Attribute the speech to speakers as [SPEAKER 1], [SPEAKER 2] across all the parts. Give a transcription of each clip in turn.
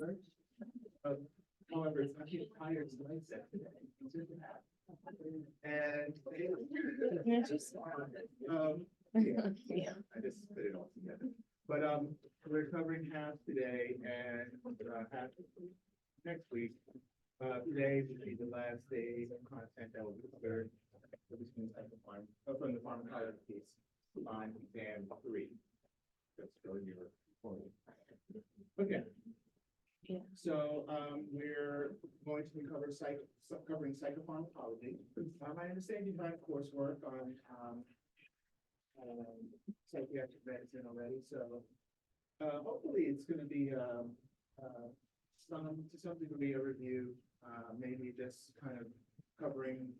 [SPEAKER 1] Uh, However, it's not his higher mindset today. And yeah, I just put it all together. But we're covering half today and half next week. Today will be the last day of content that will be covered from the pharmacology piece on exam 3. That's really your point. Okay. So we're going to be covering psychopharmacology. I understand you've done coursework on psychiatric medicine already, so hopefully it's going to be to some degree a review, maybe just kind of covering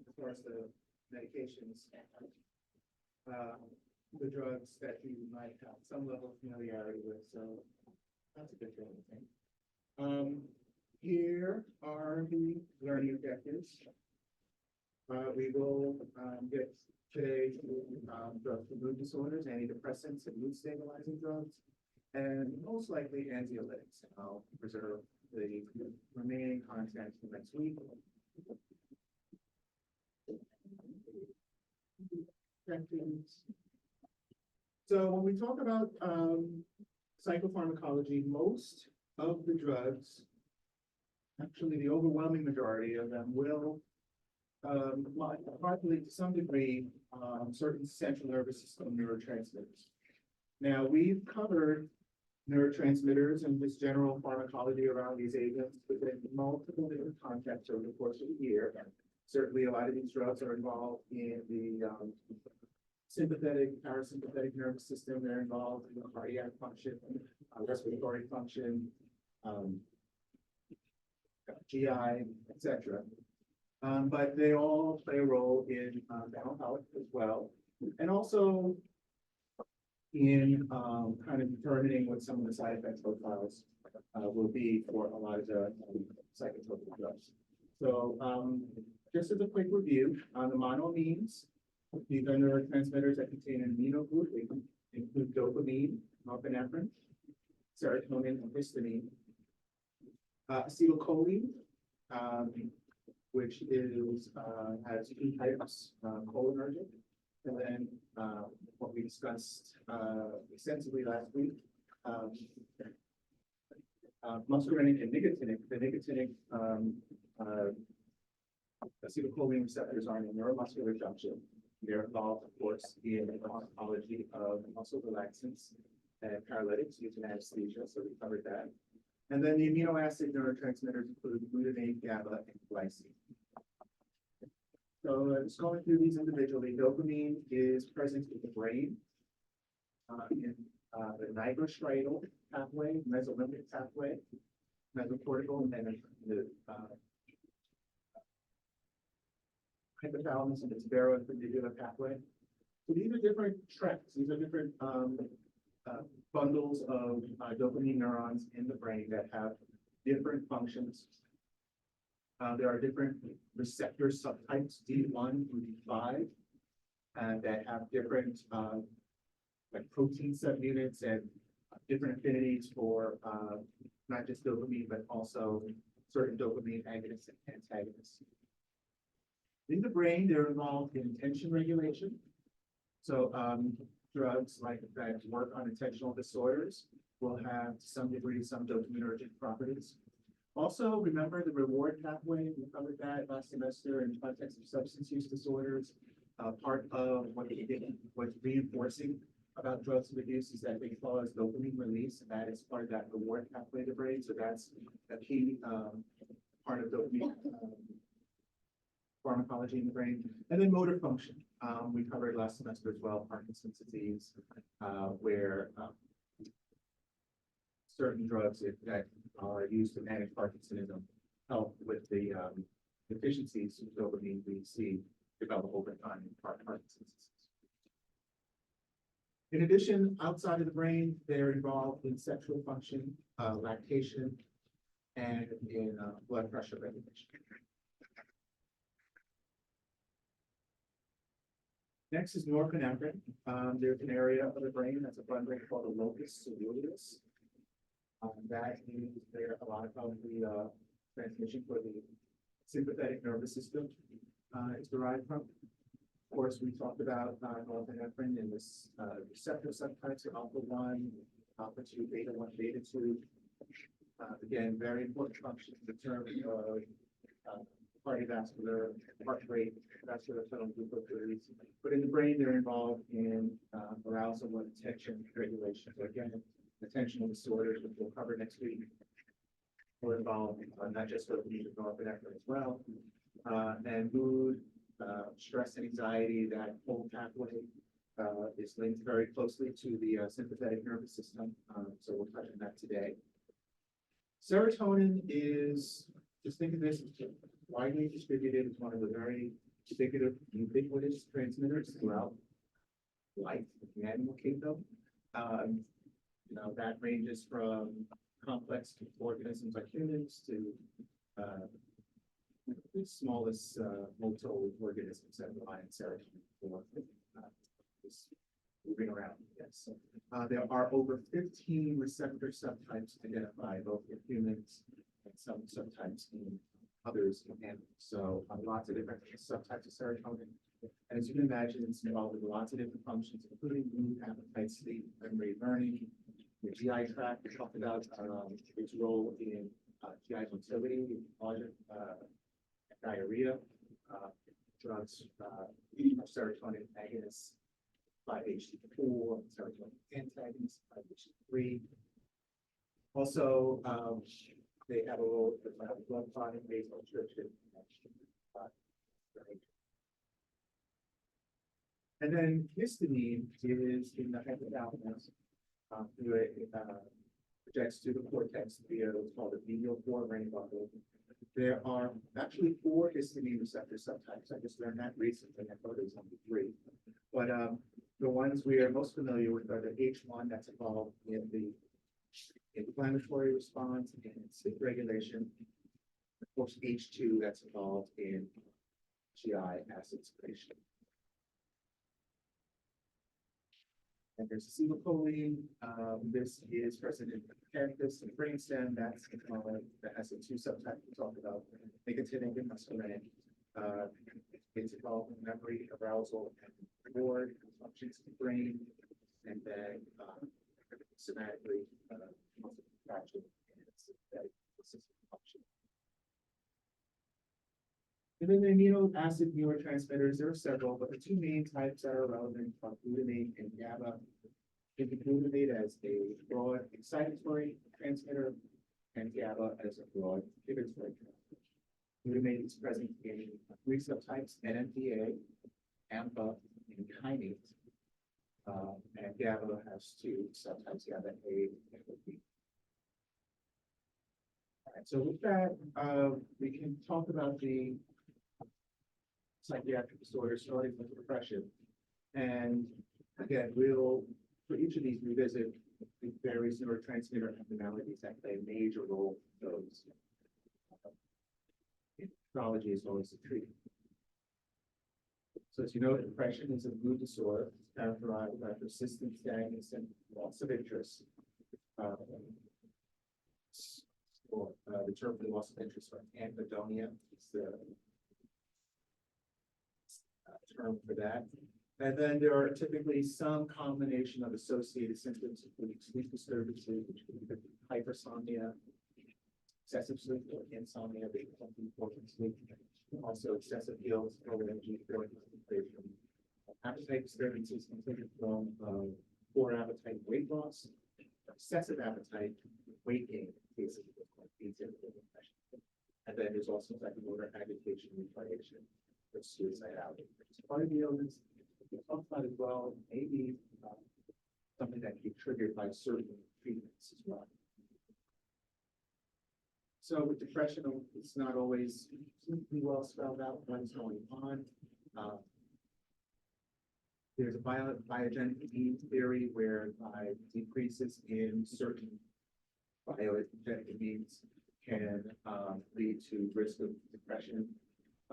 [SPEAKER 1] as far as the medications, the drugs that you might have some level of familiarity with. So that's a good thing. Here are the learning objectives. We will get today to drugs for mood disorders, antidepressants, and mood stabilizing drugs, and most likely anxiolytics. I'll preserve the remaining content for next week. So when we talk about psychopharmacology, most of the drugs, actually the overwhelming majority of them, will populate to some degree certain central nervous system neurotransmitters. Now, we've covered neurotransmitters and just general pharmacology around these agents within multiple different contexts over the course of the year. Certainly, a lot of these drugs are involved in the sympathetic, parasympathetic nervous system. They're involved in the cardiac function, respiratory function, GI, etc. But they all play a role in mental health as well, and also in kind of determining what some of the side effect profiles will be for a lot of the psychotropic drugs. So just as a quick review, the monoamines, these are neurotransmitters that contain an amino group. They include dopamine, norepinephrine, serotonin, and histamine. Acetylcholine, which is has 2 types, cholinergic, and then what we discussed extensively last week, muscarinic and nicotinic. The nicotinic acetylcholine receptors are in a neuromuscular junction. They're involved, of course, in the pharmacology of muscle relaxants and paralytics using anesthesia, so we covered that. And then the amino acid neurotransmitters include glutamate, GABA, and glycine. So just going through these individually, dopamine is present in the brain, in the nigrostriatal pathway, mesolimbic pathway, mesocortical, and then the hypothalamus and the tibiaroinfundibular pathway. So these are different tracks. These are different bundles of dopamine neurons in the brain that have different functions. There are different receptor subtypes, D1 through D5, that have different like protein subunits and different affinities for not just dopamine, but also certain dopamine agonists and antagonists. In the brain, they're involved in attention regulation. So drugs like that work on attentional disorders will have to some degree some dopaminergic properties. Also, remember the reward pathway. We covered that last semester in the context of substance use disorders. Part of what's reinforcing about drugs and abuse is that they cause dopamine release, and that is part of that reward pathway of the brain. So that's a key part of dopamine pharmacology in the brain. And then motor function. We covered last semester as well, Parkinson's disease, where certain drugs that are used to manage Parkinsonism help with the deficiencies of dopamine we see develop over time in Parkinson's disease. In addition, outside of the brain, they're involved in sexual function, lactation, and in blood pressure regulation. Next is norepinephrine. There's an area of the brain that's a bundle called the locus coeruleus. That is where a lot of the transmission for the sympathetic nervous system is derived from. Of course, we talked about norepinephrine and this receptor subtypes of alpha 1, alpha 2, beta 1, beta 2. Again, very important functions in terms of cardiovascular, heart rate, vascular total glucose release. But in the brain, they're involved in arousal and attention regulation. So again, attentional disorders, which we'll cover next week, will involve not just the need of norepinephrine as well, and mood, stress and anxiety. That whole pathway is linked very closely to the sympathetic nervous system. So we'll touch on that today. Serotonin is, just think of this, as widely distributed. It's one of the very ubiquitous transmitters throughout life in the animal kingdom. That ranges from complex organisms like humans to the smallest motor organisms that rely on serotonin for just moving around. Yes. There are over 15 receptor subtypes identified, both in humans and some subtypes in others in animals. So lots of different subtypes of serotonin. And as you can imagine, it's involved in lots of different functions, including mood, appetite, sleep, memory, learning. The GI tract, we talked about its role in GI motility, nausea, diarrhea, drugs, serotonin agonists, 5-HT4, serotonin antagonists, 5-HT3. Also, they have a role in blood clotting, vasoconstriction, and then histamine is in the hypothalamus. It projects to the cortex via what's called a medial forebrain bundle. There are actually 4 histamine receptor subtypes. I just learned that recently. I thought it was only 3. But the ones we are most familiar with are the H1 that's involved in the inflammatory response and sleep regulation. Of course, H2 that's involved in GI acid secretion. And there's acetylcholine. This is present in the hippocampus and brainstem. That's that has the 2 subtypes we talked about: nicotinic and muscarinic. It's involved in memory, arousal, and reward functions of the brain, and then somatically, muscle contraction and sympathetic system function. And then the amino acid neurotransmitters, there are several, but the 2 main types that are relevant are glutamate and GABA. Think of glutamate as a broad excitatory transmitter and GABA as a broad inhibitory transmitter. Glutamate is present in 3 subtypes: NMDA, AMPA, and kinase. And GABA has 2 subtypes: GABA A and GABA B. All right, so with that, we can talk about the psychiatric disorders, starting with depression. And again, we'll, for each of these, revisit the various neurotransmitter abnormalities that play a major role in those in pathology as well as the treatment. So as you know, depression is a mood disorder characterized by persistent sadness and loss of interest. The term for loss of interest, or anhedonia, is the term for that. And then there are typically some combination of associated symptoms, including sleep disturbances, which could be hypersomnia, excessive sleep, or insomnia, important sleep, also excessive guilt, low energy, concentration, appetite disturbances, including from poor appetite, weight loss, excessive appetite, weight gain, cases of depression. And then there's also psychomotor agitation, retardation, or suicidality. Part of the illness we talked about as well, maybe something that can be triggered by certain treatments as well. So with depression, it's not always completely well spelled out what's going on. There's a biogenic mean theory whereby decreases in certain biogenic means can lead to risk of depression.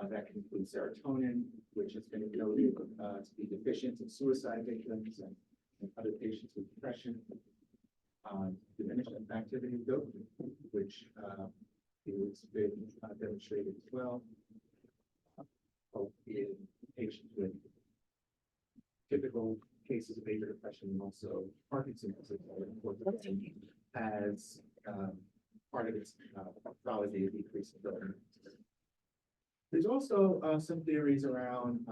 [SPEAKER 1] That can include serotonin, which has been noted to be deficient in suicide victims and other patients with depression. diminished activity of dopamine, which is been demonstrated as well both in patients with typical cases of major depression and also Parkinson's disease as part of its pathology of decrease in dopamine. There's also some theories around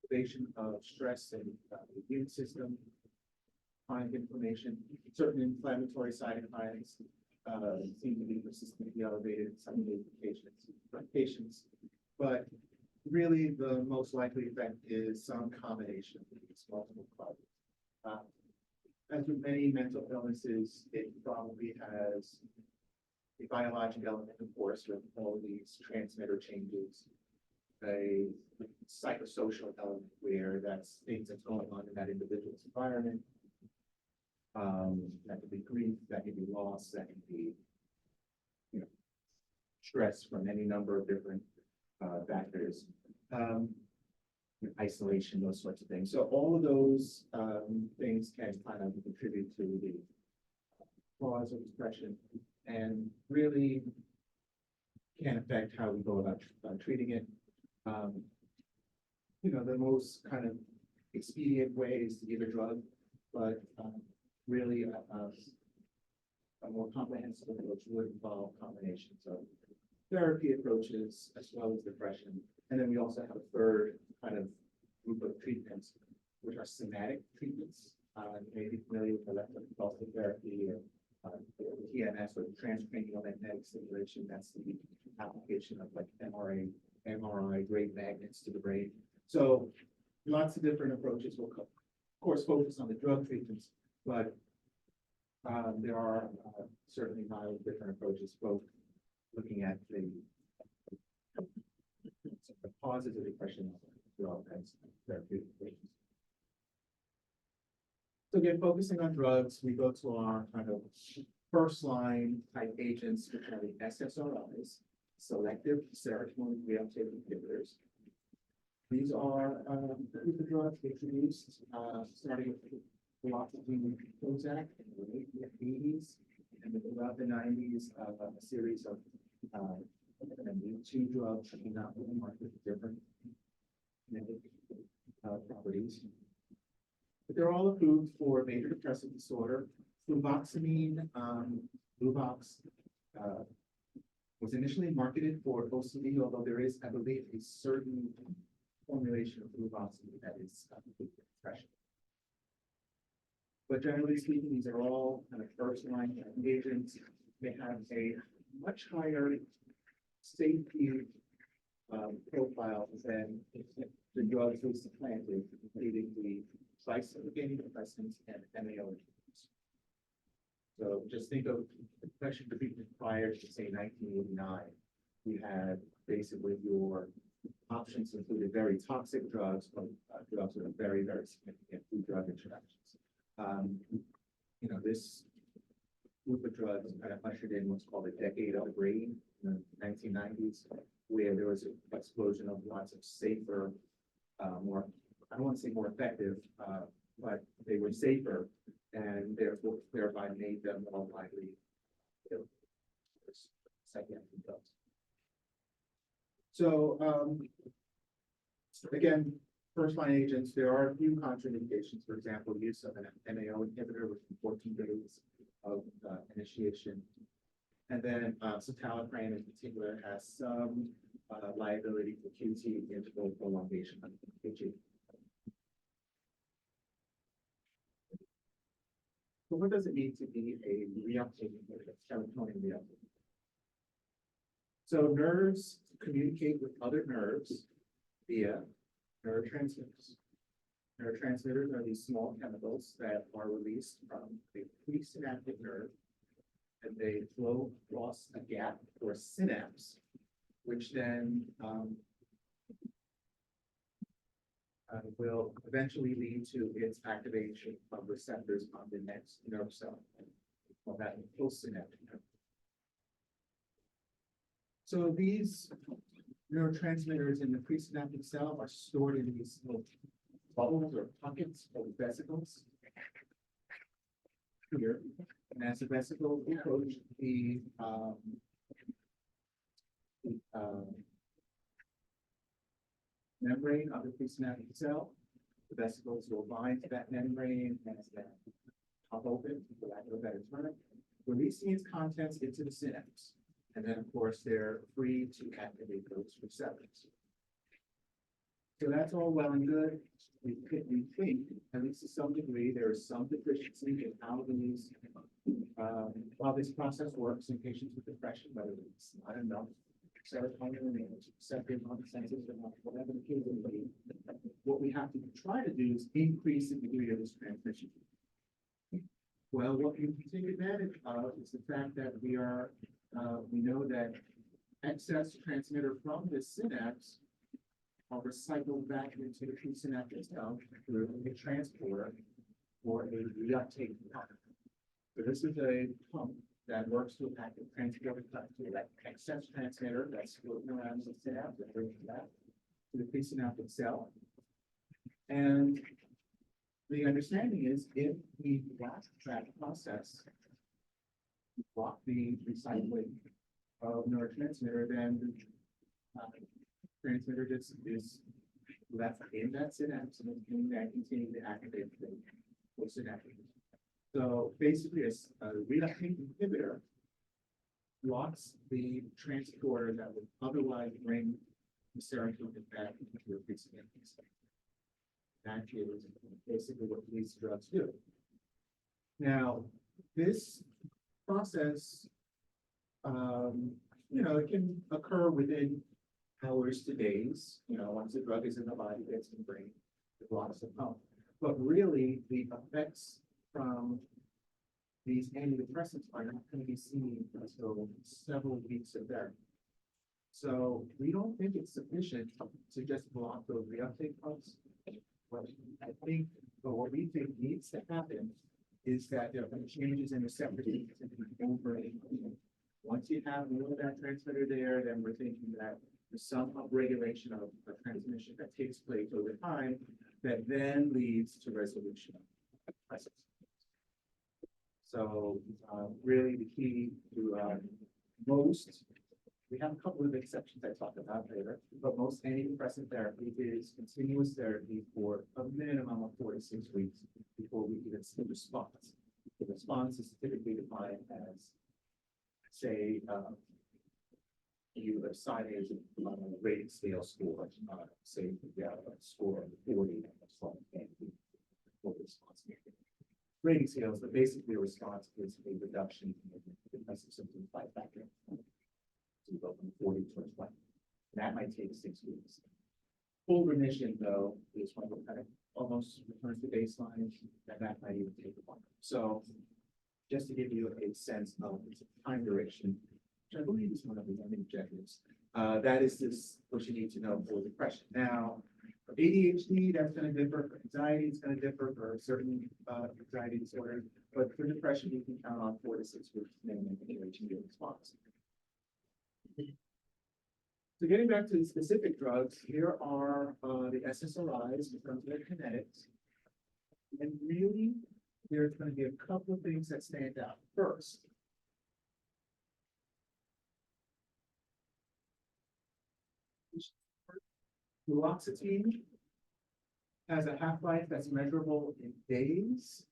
[SPEAKER 1] activation of stress and the immune system, chronic inflammation, certain inflammatory cytokines seem to be persistently elevated in some of the patients, but really the most likely effect is some combination of these multiple causes. As with many mental illnesses, it probably has a biologic element, of course, with all these transmitter changes, a psychosocial element where that's things that's going on in that individual's environment. That could be grief, that could be loss, that could be, stress from any number of different factors, isolation, those sorts of things. So all of those things can kind of contribute to the cause of depression and really can affect how we go about treating it. The most kind of expedient way is to give a drug, but really a more comprehensive approach would involve combinations of therapy approaches as well as depression. And then we also have a third kind of group of treatments, which are somatic treatments. You may be familiar with electroconvulsive therapy or TMS or transcranial magnetic stimulation. That's the application of like MRI grade magnets to the brain. So lots of different approaches will, of course, focus on the drug treatments, but there are certainly a lot of different approaches, both looking at the causes of depression as well as therapeutic approaches. So again, focusing on drugs, we go to our kind of first line type agents, which are the SSRIs, selective serotonin reuptake inhibitors. These are the drugs introduced starting with fluoxetine Prozac in the late 80s, and then throughout the 90s, a series of two drugs came out with the market with different properties. But they're all approved for major depressive disorder. Fluvoxamine, Luvox, was initially marketed for OCD, although there is, I believe, a certain formulation of fluvoxamine that is depression. But generally speaking, these are all kind of first-line agents. They have a much higher safety profile than the drugs we supplanted, including the antidepressants and MAO inhibitors. So just think of depression treatment prior to, say, 1989. We had basically your options included very toxic drugs, but drugs with very, very significant food drug interactions. This group of drugs kind of ushered in what's called a decade of the brain in the 1990s, where there was an explosion of lots of safer, more, I don't want to say more effective, but they were safer and therefore thereby made them more likely to psychiatric drugs. So again, first-line agents, there are a few contraindications. For example, use of an MAO inhibitor within 14 days of initiation. And then citalopram in particular has some liability for QT interval prolongation of QT. So what does it mean to be a reuptake inhibitor, serotonin reuptake? So nerves communicate with other nerves via neurotransmitters. Neurotransmitters are these small chemicals that are released from the presynaptic nerve, and they flow across a gap or a synapse, which then will eventually lead to its activation of receptors on the next nerve cell, or that postsynaptic nerve. So these neurotransmitters in the presynaptic cell are stored in these little bubbles or pockets of vesicles here. And as the vesicles approach the membrane of the presynaptic cell, the vesicles will bind to that membrane and then pop open, for lack of a better term, releasing its contents into the synapse. And then, of course, they're free to activate those receptors. So that's all well and good. We think, at least to some degree, there is some deficiency in how these, while this process works in patients with depression, whether it's not enough serotonin and receptor nonsensitive enough, whatever the case may be. What we have to try to do is increase the degree of this transmission. Well, what you can take advantage of is the fact that we know that excess transmitter from this synapse are recycled back into the presynaptic cell through a transporter or a reuptake pump. So this is a pump that works to active transporter to that excess transmitter that's floating around the synapse and brings that to the presynaptic cell. And the understanding is if we block that process, block the recycling of neurotransmitter, then the transmitter just is left in that synapse and it's doing that, continue to activate the synaptic. So basically, a reuptake inhibitor blocks the transporter that would otherwise bring the serotonin back into the presynaptic cell. That is basically what these drugs do. Now, this process, it can occur within hours to days. Once the drug is in the body, it's in the brain, it blocks the pump. But really, the effects from these antidepressants are not going to be seen until several weeks of therapy. So we don't think it's sufficient to just block those reuptake pumps. What we think needs to happen is that there are changes in receptor over. Once you have more of that transmitter there, then we're thinking that there's some upregulation of transmission that takes place over time that then leads to resolution of depressive. So really the key to we have a couple of exceptions I talked about later, but most antidepressant therapy is continuous therapy for a minimum of 4 to 6 weeks before we even see response. The response is typically defined as, say, you assign a rating scale score, say you have a score of 40 and for response. Rating scales, but basically a response is a reduction in depressive symptoms by factor. So you go from 40 to 20. That might take 6 weeks. Full remission, though, is when it kind of almost returns to baseline, and that might even take a while. So just to give you a sense of its time duration, which I believe is one of the main objectives, that is this what you need to know for depression. Now, for ADHD, that's going to differ. For anxiety, it's going to differ for certain anxiety disorders. But for depression, you can count on 4 to 6 weeks minimum to get a response. So getting back to the specific drugs, here are the SSRIs in terms of their kinetics. And really, there's going to be a couple of things that stand out. First, fluoxetine has a half-life that's measurable in days,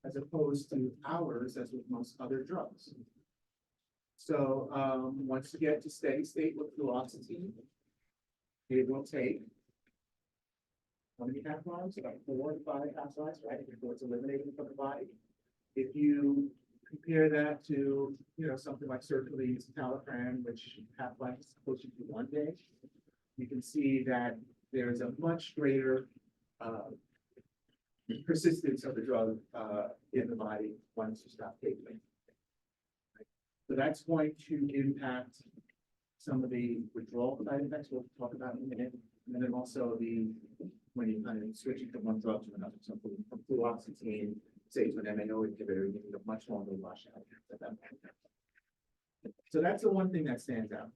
[SPEAKER 1] as opposed to hours, as with most other drugs. So once you get to steady state with fluoxetine, it will take how many half-lives? About 4 to 5 half-lives, right? Before it's eliminated from the body. If you compare that to, something like sertraline's citalopram, which half-life is closer to 1 day, you can see that there's a much greater persistence of the drug in the body once you stop taking it. Right? So that's going to impact some of the withdrawal side effects we'll talk about in a minute, and then also when you kind of switching from one drug to another, so from fluoxetine, say to an MAO inhibitor, you need a much longer washout. So that's the one thing that stands out.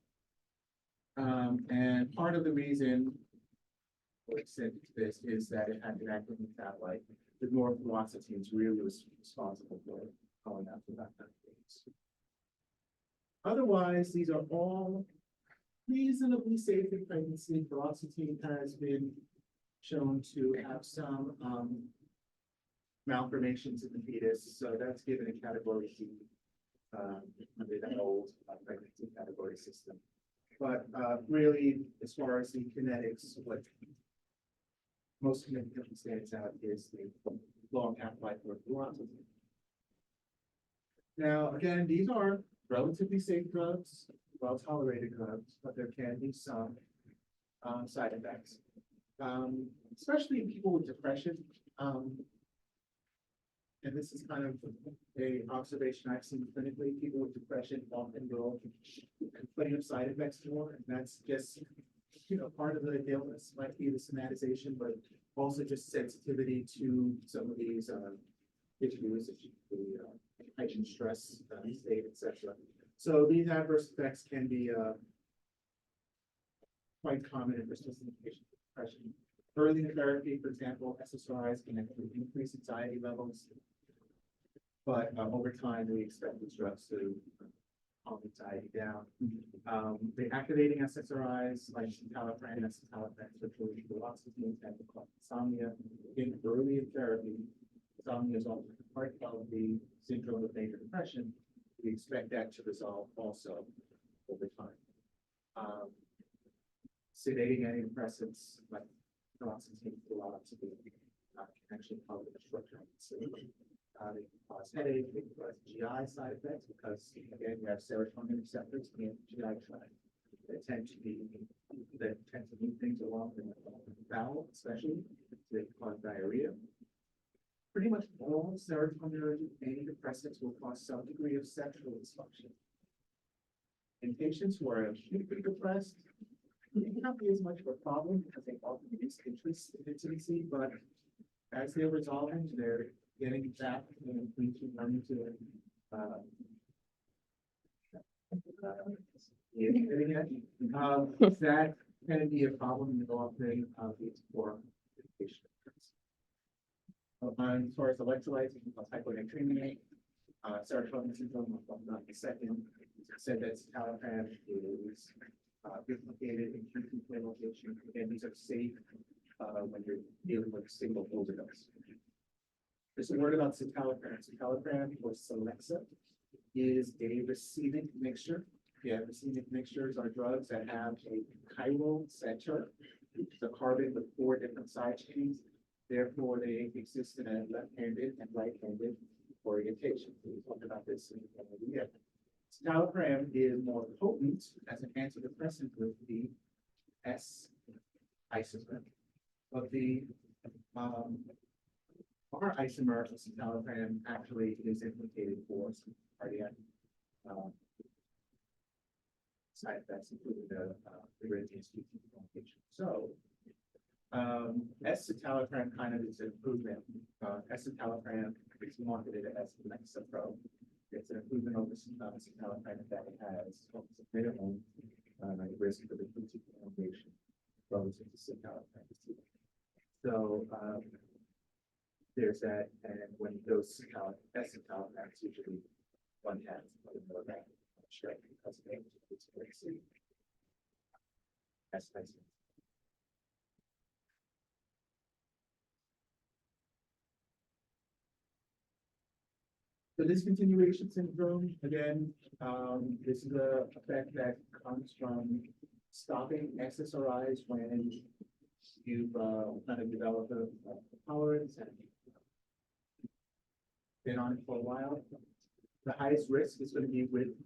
[SPEAKER 1] And part of the reason extent to this is that it had an active metabolite. The norfluoxetine is really responsible for calling out to that kind of things. Otherwise, these are all reasonably safe in pregnancy. Fluoxetine has been shown to have some malformations in the fetus, so that's given a category C under that old pregnancy category system. But really, as far as the kinetics, what most significantly stands out is the long half-life for fluoxetine. Now, again, these are relatively safe drugs, well-tolerated drugs, but there can be some side effects, especially in people with depression. And this is kind of a observation I've seen clinically. People with depression often will complain of side effects more, and that's just, part of the illness might be the somatization, but also just sensitivity to some of these issues, the heightened stress state, etc. So these adverse effects can be quite common in persistent patients with depression. Early in therapy, for example, SSRIs can actually increase anxiety levels, but over time, we expect these drugs to calm anxiety down. The activating SSRIs, like citalopram and escitalopram, which will fluoxetine, and cause insomnia in early therapy. Insomnia is also part of the syndrome of major depression. We expect that to resolve also over time. Sedating antidepressants like fluoxetine, can actually cause short-term sedation. They can cause headache, they can cause GI side effects because, again, you have serotonin receptors in GI tract that tend to move things along in the bowel, especially. They can cause diarrhea. Pretty much all serotonin antidepressants will cause some degree of sexual dysfunction. In patients who are acutely depressed, it may not be as much of a problem because they often lose interest in intimacy, but as they're resolving, they're getting back and learning to that can be a problem in often leads for patient. As far as electrolytes, hyponatremia, serotonin syndrome, I'll talk about in a second. Said that citalopram is implicated in acute inflammation. Again, these are safe when you're dealing with a single overdose. There's a word about citalopram. Citalopram, or Celexa, is a racemic mixture. Yeah, racemic mixtures are drugs that have a chiral center, the carbon with 4 different side chains. Therefore, they exist in a left-handed and right-handed orientation. We talked about this in the year. Citalopram is more potent as an antidepressant with the S isomer. But the R isomer of citalopram actually is implicated for some cardiac side effects, including the arrhythmias due to complication. So, S-citalopram kind of is an improvement. S-citalopram is marketed as Lexapro. It's an improvement over citalopram that it has minimal risk for the QT prolongation relative to citalopram. So there's that, and when those S-citalopram, it's usually 1/2 of a milligram strength because of it's very safe. That's nice. The discontinuation syndrome, again, this is a effect that comes from stopping SSRIs when you've kind of developed a tolerance and been on it for a while. The highest risk is going to be with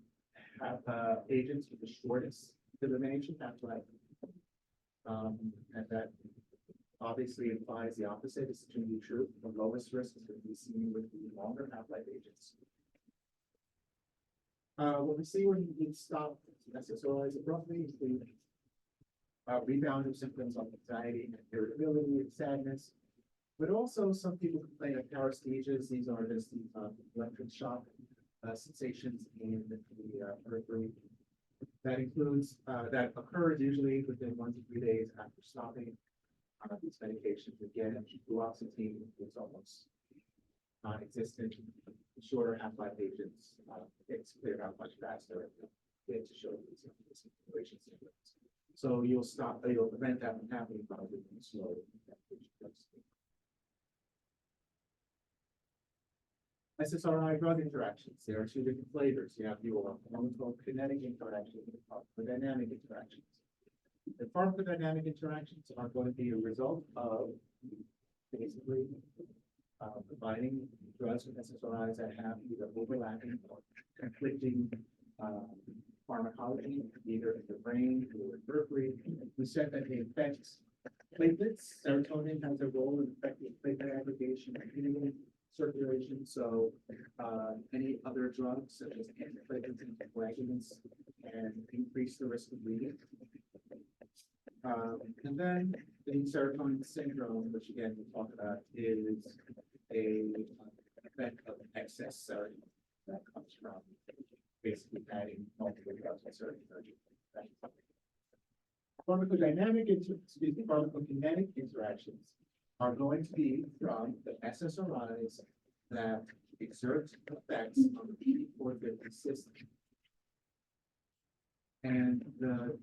[SPEAKER 1] agents with the shortest elimination half-life. And that obviously implies the opposite is going to be true. The lowest risk is going to be seen with the longer half-life agents. What we see when you stop SSRIs abruptly is the rebound of symptoms of anxiety and irritability and sadness. But also some people complain of paresthesias. These are just the electric shock sensations in the periphery. That includes, that occurs usually within 1 to 3 days after stopping. these medications. Again, fluoxetine is almost non-existent. Shorter half-life agents, it's cleared out much faster. To show these situations. So you'll prevent that from happening by doing slow. SSRI drug interactions. There are two different flavors. You have your pharmacokinetic interactions and pharmacodynamic interactions. The pharmacodynamic interactions are going to be a result of basically combining drugs with SSRIs that have either overlapping or conflicting pharmacology, either in the brain or in the periphery. We said that they affect platelets. Serotonin has a role in affecting platelet aggregation and healing circulation. So any other drugs such as antiplatelets and anticoagulants can increase the risk of bleeding. And then the serotonin syndrome, which again we talk about, is a effect of excess serotonin that comes from basically adding multiple drugs to serotonin. Pharmacokinetic interactions are going to be from the SSRIs that exert effects on the PD-450 system. And the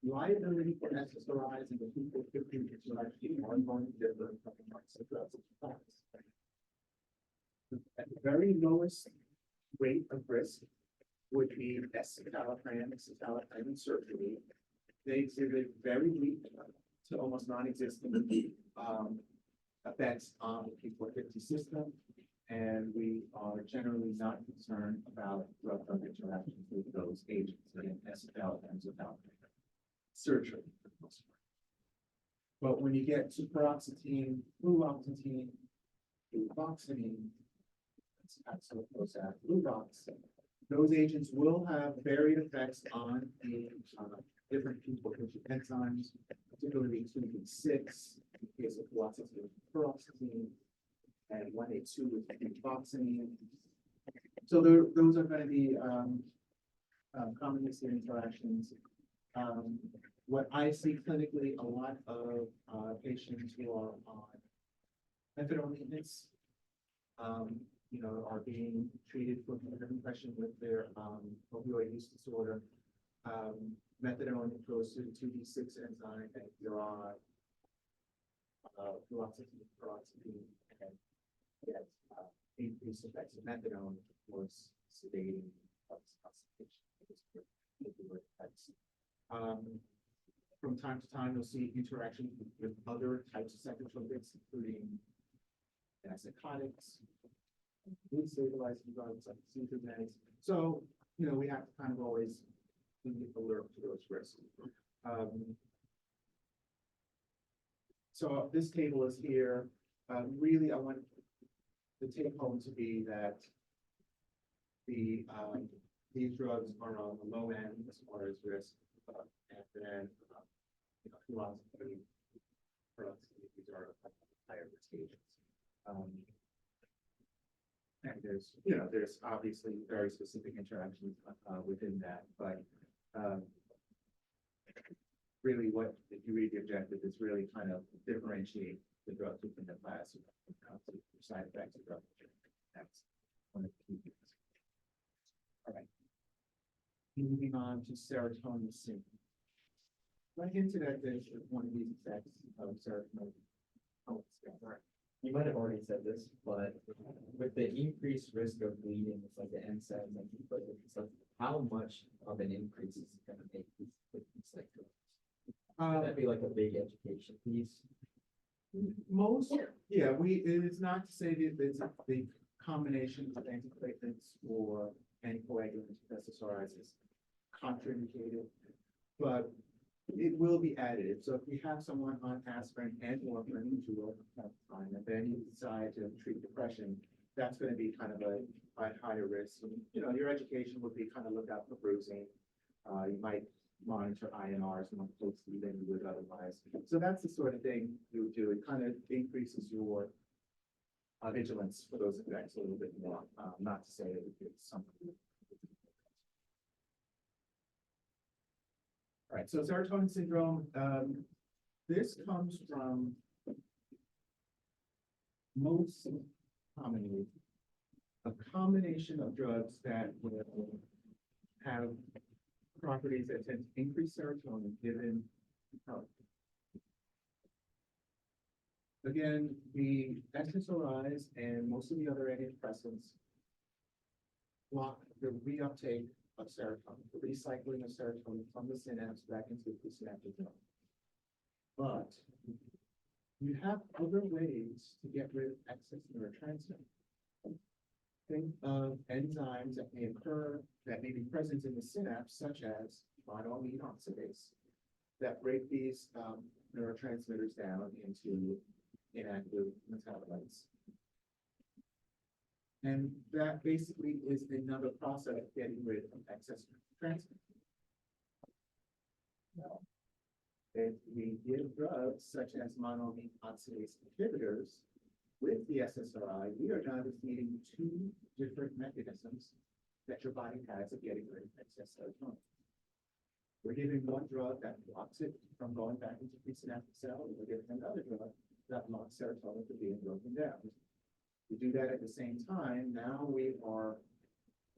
[SPEAKER 1] liability for SSRIs and the PD-450 interaction are going to differ from the parts of drugs and class. At the very lowest rate of risk would be escitalopram and surgery. They exhibit very weak to almost non-existent effects on the P450 system, and we are generally not concerned about drug-drug interactions with those agents, again, escitalopram, surgery for the most part. But when you get to paroxetine, fluoxetine, fluvoxamine, Luvox, those agents will have varied effects on the different P450 enzymes, particularly 2B6 in the case of fluoxetine, paroxetine, and 1A2 with fluvoxamine. So those are going to be commonly seen interactions. What I see clinically, a lot of patients who are on methadone maintenance, are being treated for depression with their opioid use disorder. Methadone goes to the 2B6 enzyme, and you're on fluoxetine, paroxetine, and get increased effects of methadone, of course, sedating, from time to time, you'll see interactions with other types of psychotropics, including antipsychotics, mood stabilizing drugs like synthetics. So, we have to kind of always be alert to those risks. So this table is here. Really, I want the take home to be that these drugs are on the low end as far as risk, and then fluoxetine, these are higher risk agents. And there's obviously very specific interactions within that, but really what, if you read the objective, is really kind of differentiate the drugs within the class when it comes to side effects of drugs. That's one of the key things. All right. Moving on to serotonin syndrome. I hinted at this as one of these effects of serotonin. Oh, right.
[SPEAKER 2] You might have already said this, but with the increased risk of bleeding, it's like the NSAIDs and stuff, how much of an increase is it going to make these like drugs? Would that be like a big education piece?
[SPEAKER 1] It is not to say that it's the combination of antiplatelets or anticoagulants with SSRIs is contraindicated, but it will be additive. So if we have someone on aspirin and warfarin, which you will have time, and then you decide to treat depression, that's going to be kind of a higher risk. And, your education would be kind of look out for bruising. You might monitor INRs more closely than you would otherwise. So that's the sort of thing you would do. It kind of increases your vigilance for those effects a little bit more. Not to say that it's something. All right, so serotonin syndrome, this comes from most commonly a combination of drugs that will have properties that tend to increase serotonin given health. Again, the SSRIs and most of the other antidepressants block the reuptake of serotonin, the recycling of serotonin from the synapse back into the presynaptic zone. But you have other ways to get rid of excess neurotransmitter. Think of enzymes that may occur, that may be present in the synapse, such as monoamine oxidase, that break these neurotransmitters down into inactive metabolites. And that basically is another process of getting rid of excess transmitter. Now, if we give drugs such as monoamine oxidase inhibitors with the SSRI, we are now defeating two different mechanisms that your body has of getting rid of excess serotonin. We're giving one drug that blocks it from going back into the presynaptic cell, and we're giving another drug that blocks serotonin from being broken down. We do that at the same time. Now we are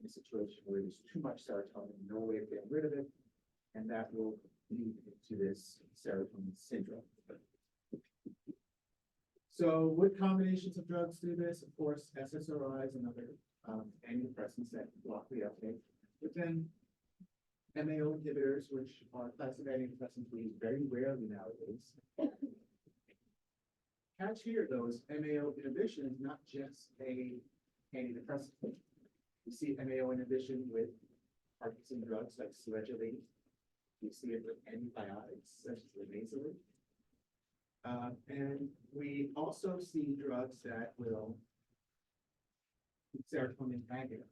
[SPEAKER 1] in a situation where there's too much serotonin, no way of getting rid of it, and that will lead to this serotonin syndrome. So what combinations of drugs do this? Of course, SSRIs and other antidepressants that block the uptake, but then MAO inhibitors, which are a class of antidepressants we use very rarely nowadays. Catch here, those MAO inhibition is not just a antidepressant. You see MAO inhibition with Parkinson drugs like sledgeling. You see it with antibiotics such as linezolid. And we also see drugs that will serotonin agonism.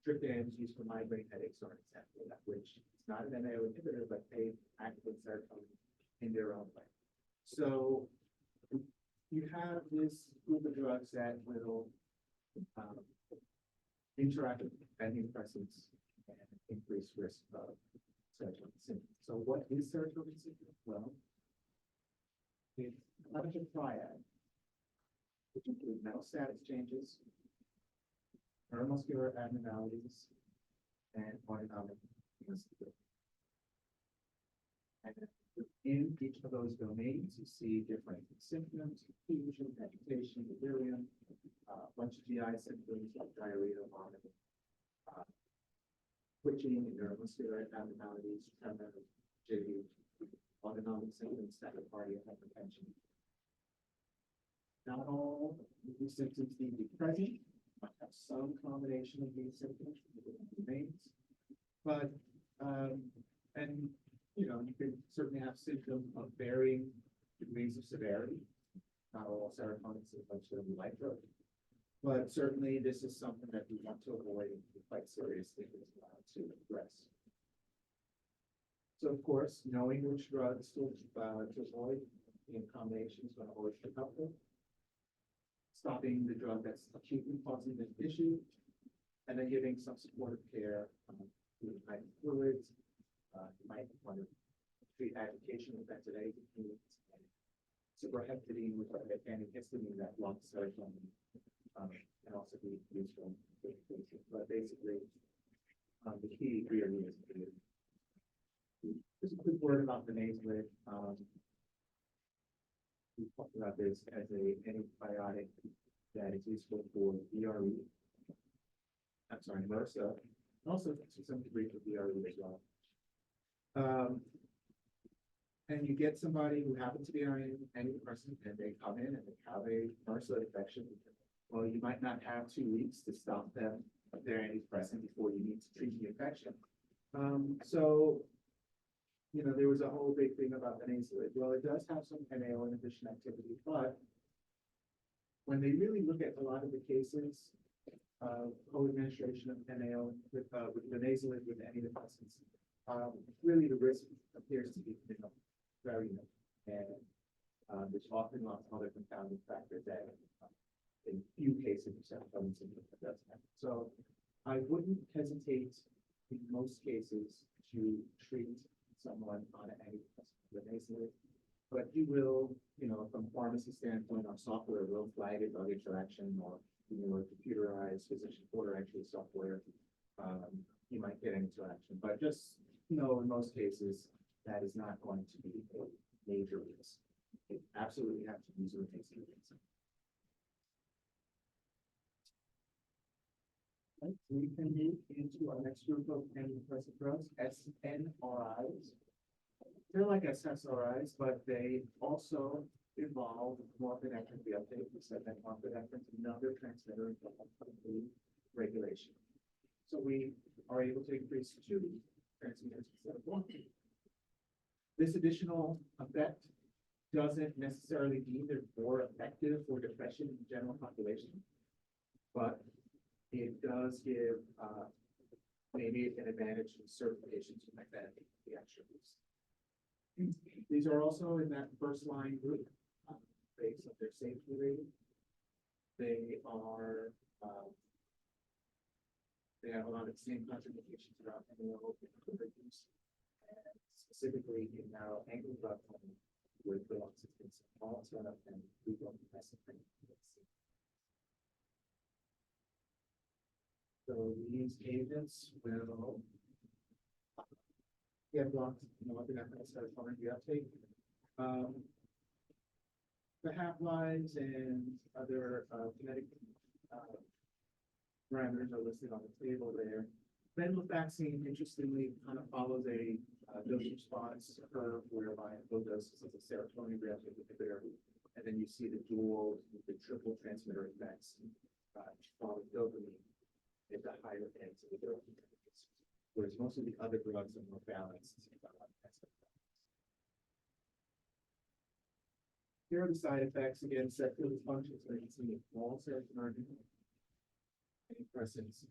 [SPEAKER 1] Triptan is used for migraine headaches, or an example of that, which is not an MAO inhibitor, but they activate serotonin in their own way. So you have this group of drugs that will interact with antidepressants and increase risk of serotonin syndrome. So what is serotonin syndrome? Well, it's kind of a triad, which include mental status changes, neuromuscular abnormalities, and autonomic instability. And in each of those domains, you see different symptoms: confusion, agitation, delirium, a bunch of GI symptoms like diarrhea, vomiting, twitching, and neuromuscular abnormalities, tremor, jittery, autonomic symptoms, tachycardia, hypertension. Not all of these symptoms need to be present, might have some combination of these symptoms from the different domains, but and you know, you can certainly have symptoms of varying degrees of severity. Not all serotonin symptoms should be like drugs, but certainly this is something that we want to avoid and be quite seriously to address. So, of course, knowing which drugs to avoid in combination is going to always be helpful. Stopping the drug that's acutely causing the issue, and then giving some supportive care through fluids. You might want to treat agitation with benzodiazepines, cyproheptadine, which are antihistamine that blocks serotonin, can also be useful. But basically, the key really is just a quick word about the linezolid. We talked about this as an antibiotic that is useful for VRE. I'm sorry, MRSA, and also to some degree for VRE as well. And you get somebody who happens to be on an antidepressant and they come in and they have a MRSA infection. Well, you might not have 2 weeks to stop them with their antidepressant before you need to treat the infection. So, you know, there was a whole big thing about the linezolid. Well, it does have some MAO inhibition activity, but when they really look at a lot of the cases of co-administration of MAO with linezolid with antidepressants, really the risk appears to be minimal, very minimal, and there's often lots of other confounding factors that in few cases of serotonin syndrome that does happen. So I wouldn't hesitate in most cases to treat someone on an antidepressant the nasally. But he will, from pharmacy standpoint, our software will flag it, drug interaction, or, computerized physician order entry software. You might get an interaction, but just, in most cases, that is not going to be a major risk. You absolutely have to use a nasally. Right, so we can move into our next group of antidepressant drugs, SNRIs. They're like SSRIs, but they also involve norepinephrine reuptake. We said that norepinephrine is another transmitter of mood regulation. So we are able to increase two transmitters instead of one. This additional effect doesn't necessarily mean they're more effective for depression in the general population, but it does give maybe an advantage to certain patients who might benefit from the extra boost. These are also in that first line group based on their safety rating. They are they have a lot of the same contraindications around MAO use, and specifically in narrow angle glaucoma with the oxygen Malta and leukocytin. So these agents will block norepinephrine serotonin reuptake. The half-lives and other kinetic parameters are listed on the table there. Venlafaxine, interestingly, kind of follows a dose response curve whereby low doses of the serotonin reuptake inhibitor, and then you see the dual, the triple transmitter effects, following dopamine at the higher ends of the dopamine. Whereas most of the other drugs are more balanced. Here are the side effects. Again, sexual dysfunction, so you can see all serotonin, antidepressants,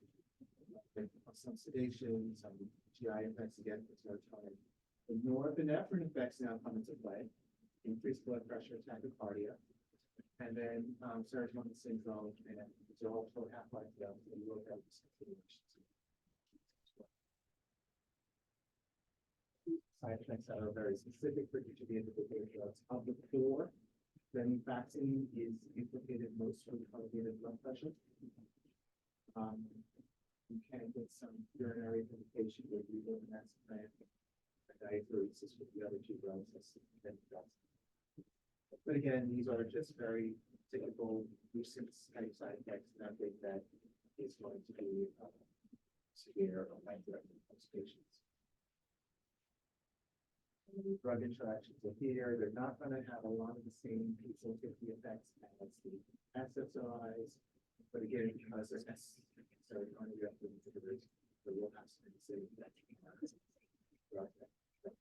[SPEAKER 1] some sedation, some GI effects again for serotonin. The norepinephrine effects now come into play, increased blood pressure, tachycardia, and then serotonin syndrome, and these are all short half-life drugs, and you will have discontinuations. Side effects that are very specific for each of the individual drugs. Of the four, venlafaxine is implicated most with elevated blood pressure. You can get some urinary irritation with levothyroxine and diaphoresis with the other two drugs. But again, these are just very typical nuisance type side effects, nothing that is going to be severe or life-threatening for most patients. Drug interactions are here. They're not going to have a lot of the same PCO50 effects as the SSRIs, but again, because they're serotonin reuptake inhibitors, they will have some same effects.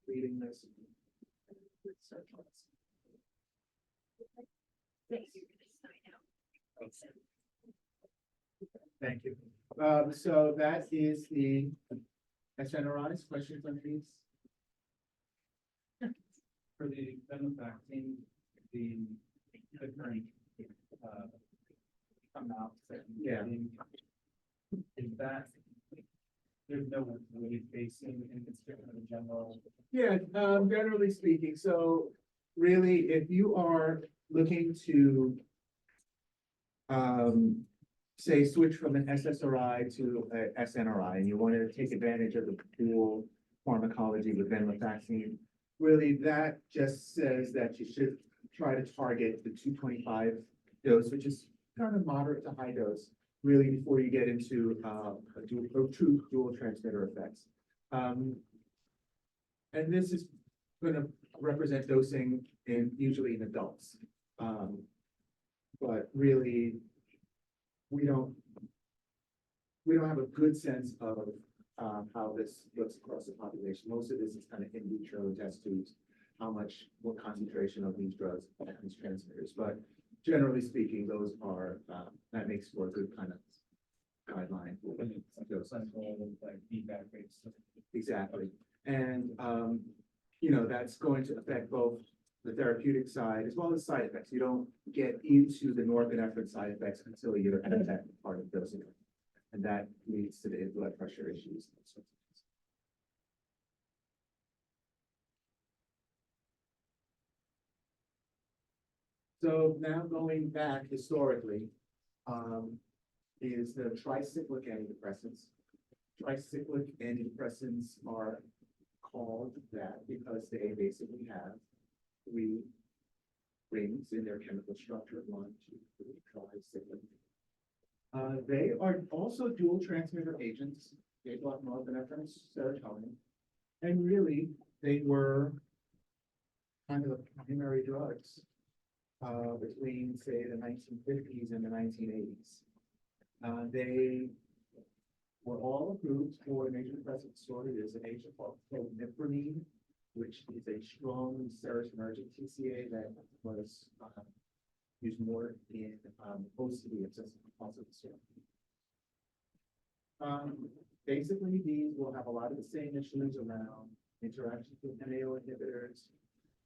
[SPEAKER 1] Reading this with serotonin. Thank you. So that is the SNRIs. Questions on these?
[SPEAKER 3] For the venlafaxine, the current come out.
[SPEAKER 1] Yeah.
[SPEAKER 3] Is that there's no weight basing in this kind of general?
[SPEAKER 1] Yeah, generally speaking. So really, if you are looking to say switch from an SSRI to a SNRI, and you want to take advantage of the dual pharmacology with venlafaxine, really that just says that you should try to target the 225 dose, which is kind of moderate to high dose, really before you get into true dual transmitter effects. And this is going to represent dosing usually in adults. But really, we don't have a good sense of how this looks across the population. Most of this is kind of in vitro test tubes, what concentration of these drugs and these transmitters. But generally speaking, those are, that makes for a good kind of guideline.
[SPEAKER 3] Like feedback rates.
[SPEAKER 1] Exactly. And, that's going to affect both the therapeutic side as well as side effects. You don't get into the norepinephrine side effects until you're at that part of dosing. And that leads to the blood pressure issues. So now going back historically, is the tricyclic antidepressants. Tricyclic antidepressants are called that because they basically have three rings in their chemical structure, 1, 2, 3, tricyclic. They are also dual transmitter agents, they block norepinephrine, serotonin, and really, they were kind of the primary drugs between, say, the 1950s and the 1980s. They were all approved for major depressive disorder. There's an agent called clonipramine, which is a strong serotonergic TCA that was used more in OCD, obsessive compulsive disorder. Basically, these will have a lot of the same issues around interactions with MAO inhibitors,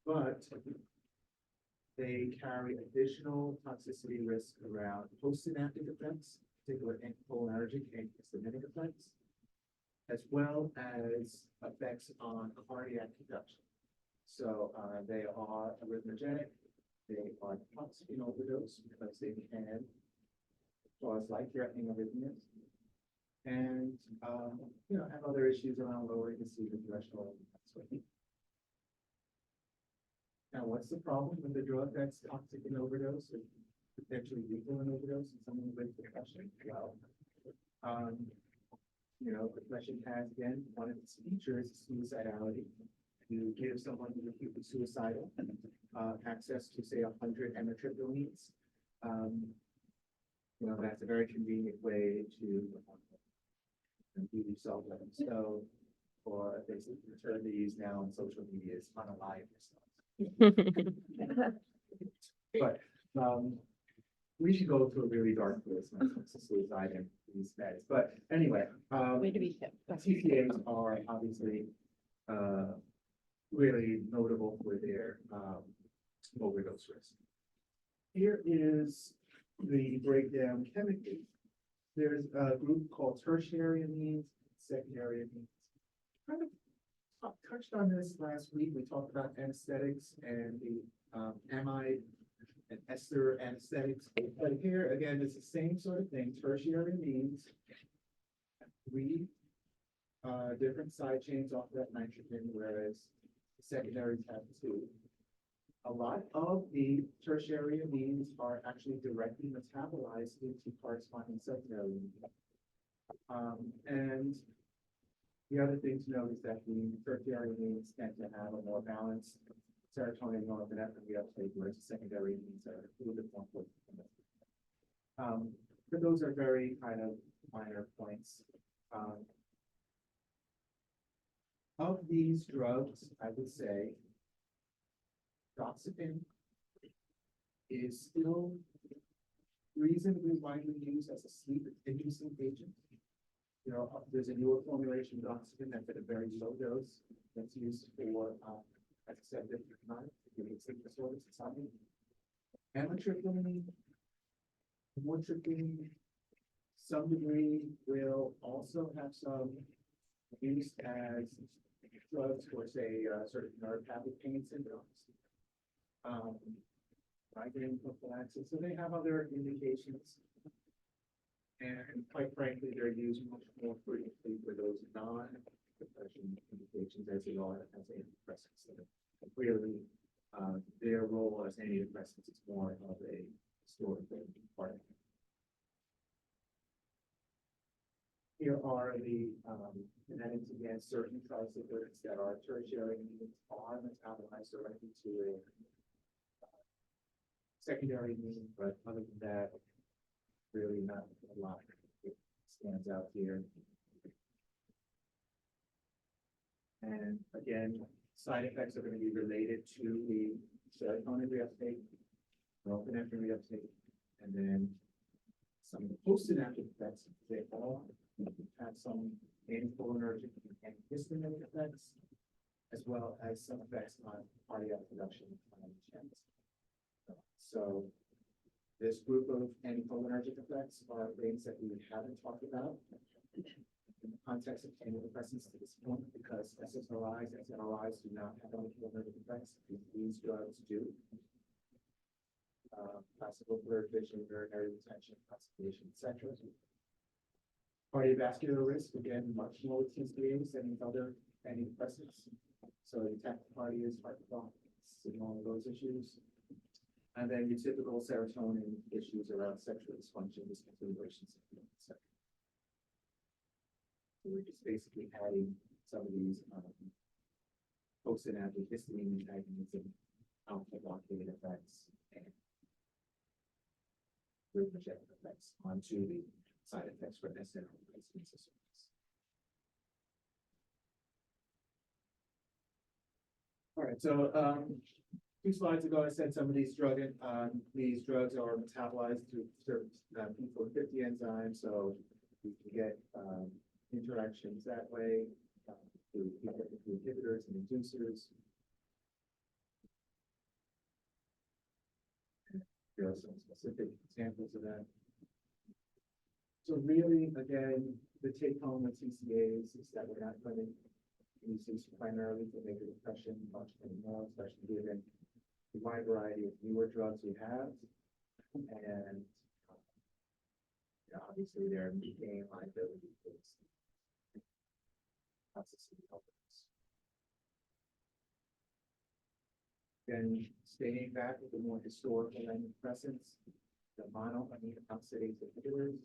[SPEAKER 1] but they carry additional toxicity risk around postsynaptic effects, particular anticholinergic and histaminic effects, as well as effects on cardiac conduction. So they are arrhythmogenic, they are toxic in overdose because they can cause life-threatening arrhythmias, and have other issues around lowering the seizure threshold. Now, what's the problem with the drug that's toxic in overdose or potentially lethal in overdose in someone with depression? Well, depression has, again, one of its features is suicidality. You give someone who's acutely suicidal access to, say, 100 amitriptylines. That's a very convenient way to do yourself like so, or basically turn to use now on social media is unalive yourself. But we should go to a really dark place when it comes to suicide and these meds. But anyway,
[SPEAKER 4] Way to be hip.
[SPEAKER 1] TCAs are obviously really notable for their overdose risk. Here is the breakdown chemically. There's a group called tertiary amines, secondary amines. Kind of touched on this last week. We talked about anesthetics and the amide and ester anesthetics. But here again, it's the same sort of thing. Tertiary amines, 3 different side chains off that nitrogen, whereas secondaries have 2. A lot of the tertiary amines are actually directly metabolized into corresponding secondary amines. And the other thing to note is that the tertiary amines tend to have a more balanced serotonin norepinephrine reuptake, whereas the secondary amines are a little bit more potent. But those are very kind of minor points. Of these drugs, I would say doxepin is still reasonably widely used as a sleep-inducing agent. There's a newer formulation of doxepin that's at a very low dose that's used for, as I said, different sleep disorders, insomnia. Amitriptyline, motriptyline, some degree will also have some use as drugs for, say, certain neuropathic pain syndromes. Migraine prophylaxis, so they have other indications. And quite frankly, they're used much more frequently for those non-depression indications as they are as antidepressants. So clearly, their role as antidepressants is more of a historical part. Here are the kinetics against certain tricyclics that are tertiary amines are metabolized directly to a secondary amine, but other than that, really not a lot stands out here. And again, side effects are going to be related to the serotonin reuptake, norepinephrine reuptake, and then some of the postsynaptic effects. They all have some anticholinergic and histaminic effects, as well as some effects on cardiac production and chance. So this group of anticholinergic effects are things that we haven't talked about in the context of antidepressants to this point, because SSRIs and SNRIs do not have anticholinergic effects. These drugs do. classical blurred vision, urinary retention, constipation, etc. Cardiovascular risk, again, much lower TCAs than with other antidepressants. So the tachycardia, heart blocks, and all of those issues. And then your typical serotonin issues around sexual dysfunction, discontinuation, etc. So we're just basically adding some of these postsynaptic histamine antagonism, alpha blockade effects, and rhythmogenic effects onto the side effects for SNRIs. All right, so 2 slides ago, I said some of these drugs are metabolized through certain P450 enzymes, so you can get interactions that way through inhibitors and inducers. There are some specific examples of that. So really, again, the take home with TCAs is that we're not going to use these primarily for major depression much anymore, especially given the wide variety of newer drugs we have. And obviously there became liability is toxicity elements. Then staying back with the more historical antidepressants, the monoamine oxidase inhibitors.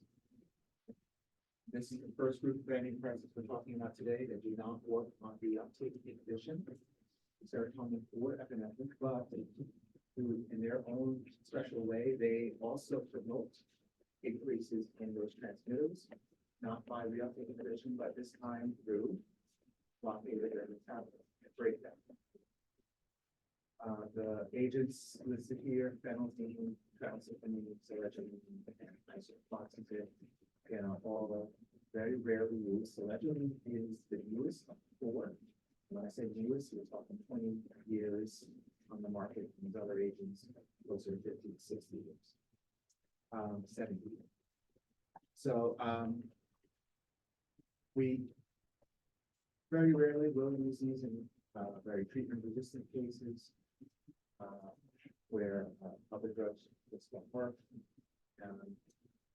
[SPEAKER 1] This is the first group of antidepressants we're talking about today that do not work on the uptake inhibition, serotonin or epinephrine, but in their own special way, they also promote increases in those transmitters, not by reuptake inhibition, but this time through blockade of their metabolism and breakdown. The agents listed here, phenylpheniramine, phenylcyclamine, serotonin, and isofloxacin, again, are all very rarely used. Serotonin is the newest of 4. When I say newest, we're talking 20 years on the market, and these other agents closer to 50 to 60 years, 70 years. So we very rarely will use these in very treatment-resistant cases where other drugs just don't work,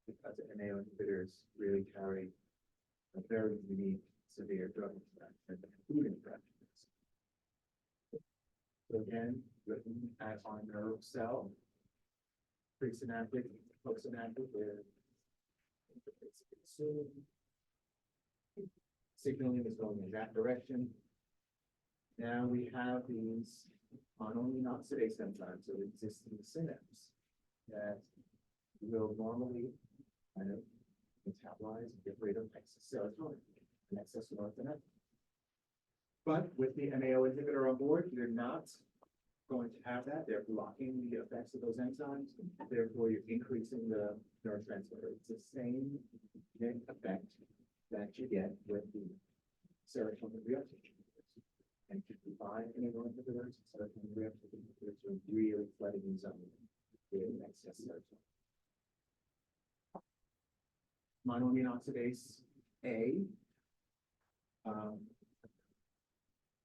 [SPEAKER 1] because MAO inhibitors really carry a very unique severe drug interaction, food interactions. So again, looking at our nerve cell, presynaptic, postsynaptic, where signaling is going in that direction. Now we have these monoamine oxidase enzymes that exist in the synapse that will normally kind of metabolize and get rid of excess serotonin and excess norepinephrine. But with the MAO inhibitor on board, you're not going to have that. They're blocking the effects of those enzymes. Therefore, you're increasing the neurotransmitter. It's the same effect that you get with the serotonin reuptake inhibitors. And if you combine MAO inhibitors, serotonin reuptake inhibitors are really flooding the zone with excess serotonin. Monoamine oxidase A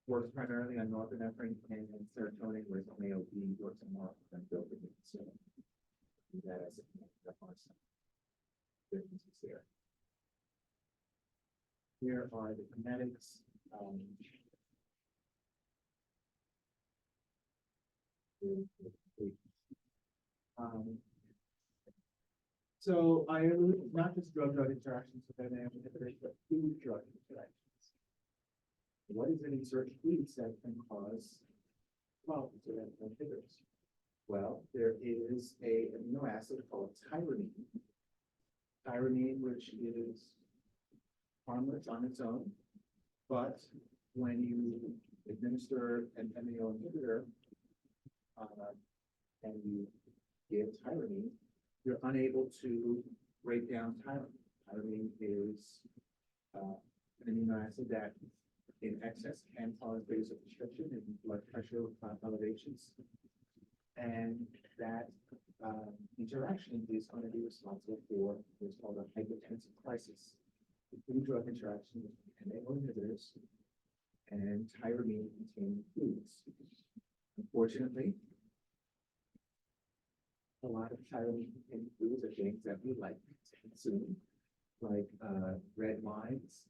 [SPEAKER 1] works primarily on norepinephrine and serotonin, whereas MAO-B works on more than dopamine. So that as there are some differences there. Here are the kinetics. So I not just drug-drug interactions with MAO inhibitors, but food-drug interactions. What is it in certain foods that can cause problems with MAO inhibitors? Well, there is an amino acid called tyramine. Tyramine, which is harmless on its own, but when you administer an MAO inhibitor and you give tyramine, you're unable to break down tyramine. Tyramine is an amino acid that in excess can cause vasoconstriction and blood pressure elevations. And that interaction is going to be responsible for what's called a hypertensive crisis. The food drug interaction with MAO inhibitors and tyramine containing foods. Unfortunately, a lot of calorie containing foods are things that we like to consume, like red wines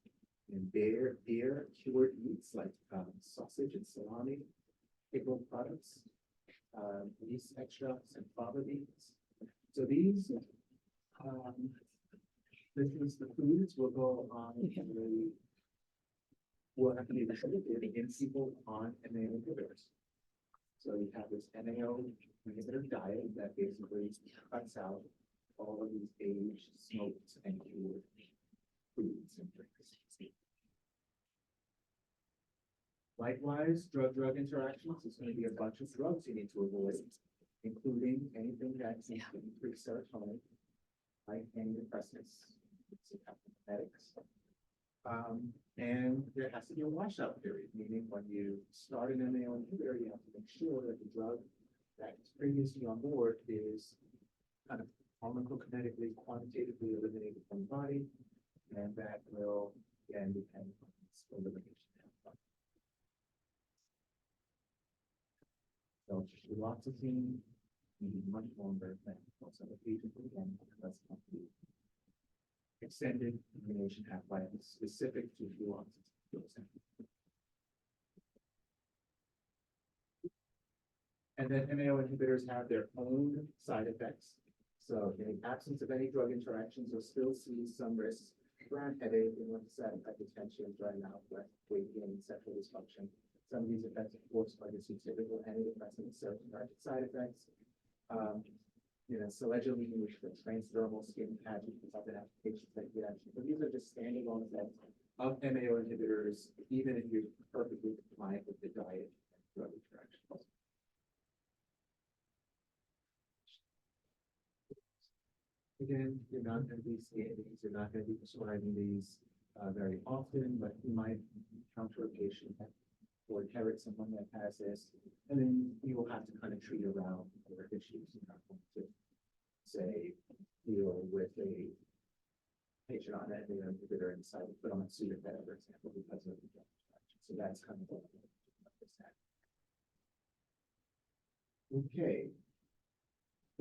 [SPEAKER 1] and beer, cured meats like sausage and salami, pickled products, yeast extracts and fava beans. So these, the foods will go on to will have to be restricted in people on MAO inhibitors. So you have this MAO inhibitor diet that basically cuts out all of these aged, smoked, and cured foods and drinks. Likewise, drug-drug interactions is going to be a bunch of drugs you need to avoid, including anything that can increase serotonin, like antidepressants, antipsychotics. And there has to be a washout period, meaning when you start an MAO inhibitor, you have to make sure that the drug that is previously on board is kind of pharmacokinetically, quantitatively eliminated from the body, and that will again depend on its elimination. So fluoxetine needed much longer than most other agents, again, because of the extended elimination half-life specific to fluoxetine. And then MAO inhibitors have their own side effects. So in the absence of any drug interactions, you'll still see some risks around headache, lymphocytic hypertension, dry mouth, weight gain, sexual dysfunction. Some of these effects, of course, are just your typical antidepressant serotonergic side effects. Selegiline, which is a transdermal skin patch, because other applications that get actually, but these are just standalone effects of MAO inhibitors, even if you're perfectly compliant with the diet and drug interactions. Again, you're not going to be seeing these, you're not going to be prescribing these very often, but you might encounter a patient or inherit someone that has this, and then you will have to kind of treat around other issues. You're not going to say deal with a patient on an inhibitor and decide to put on Sudafed, for example, because of the drug interaction. So that's kind of what okay.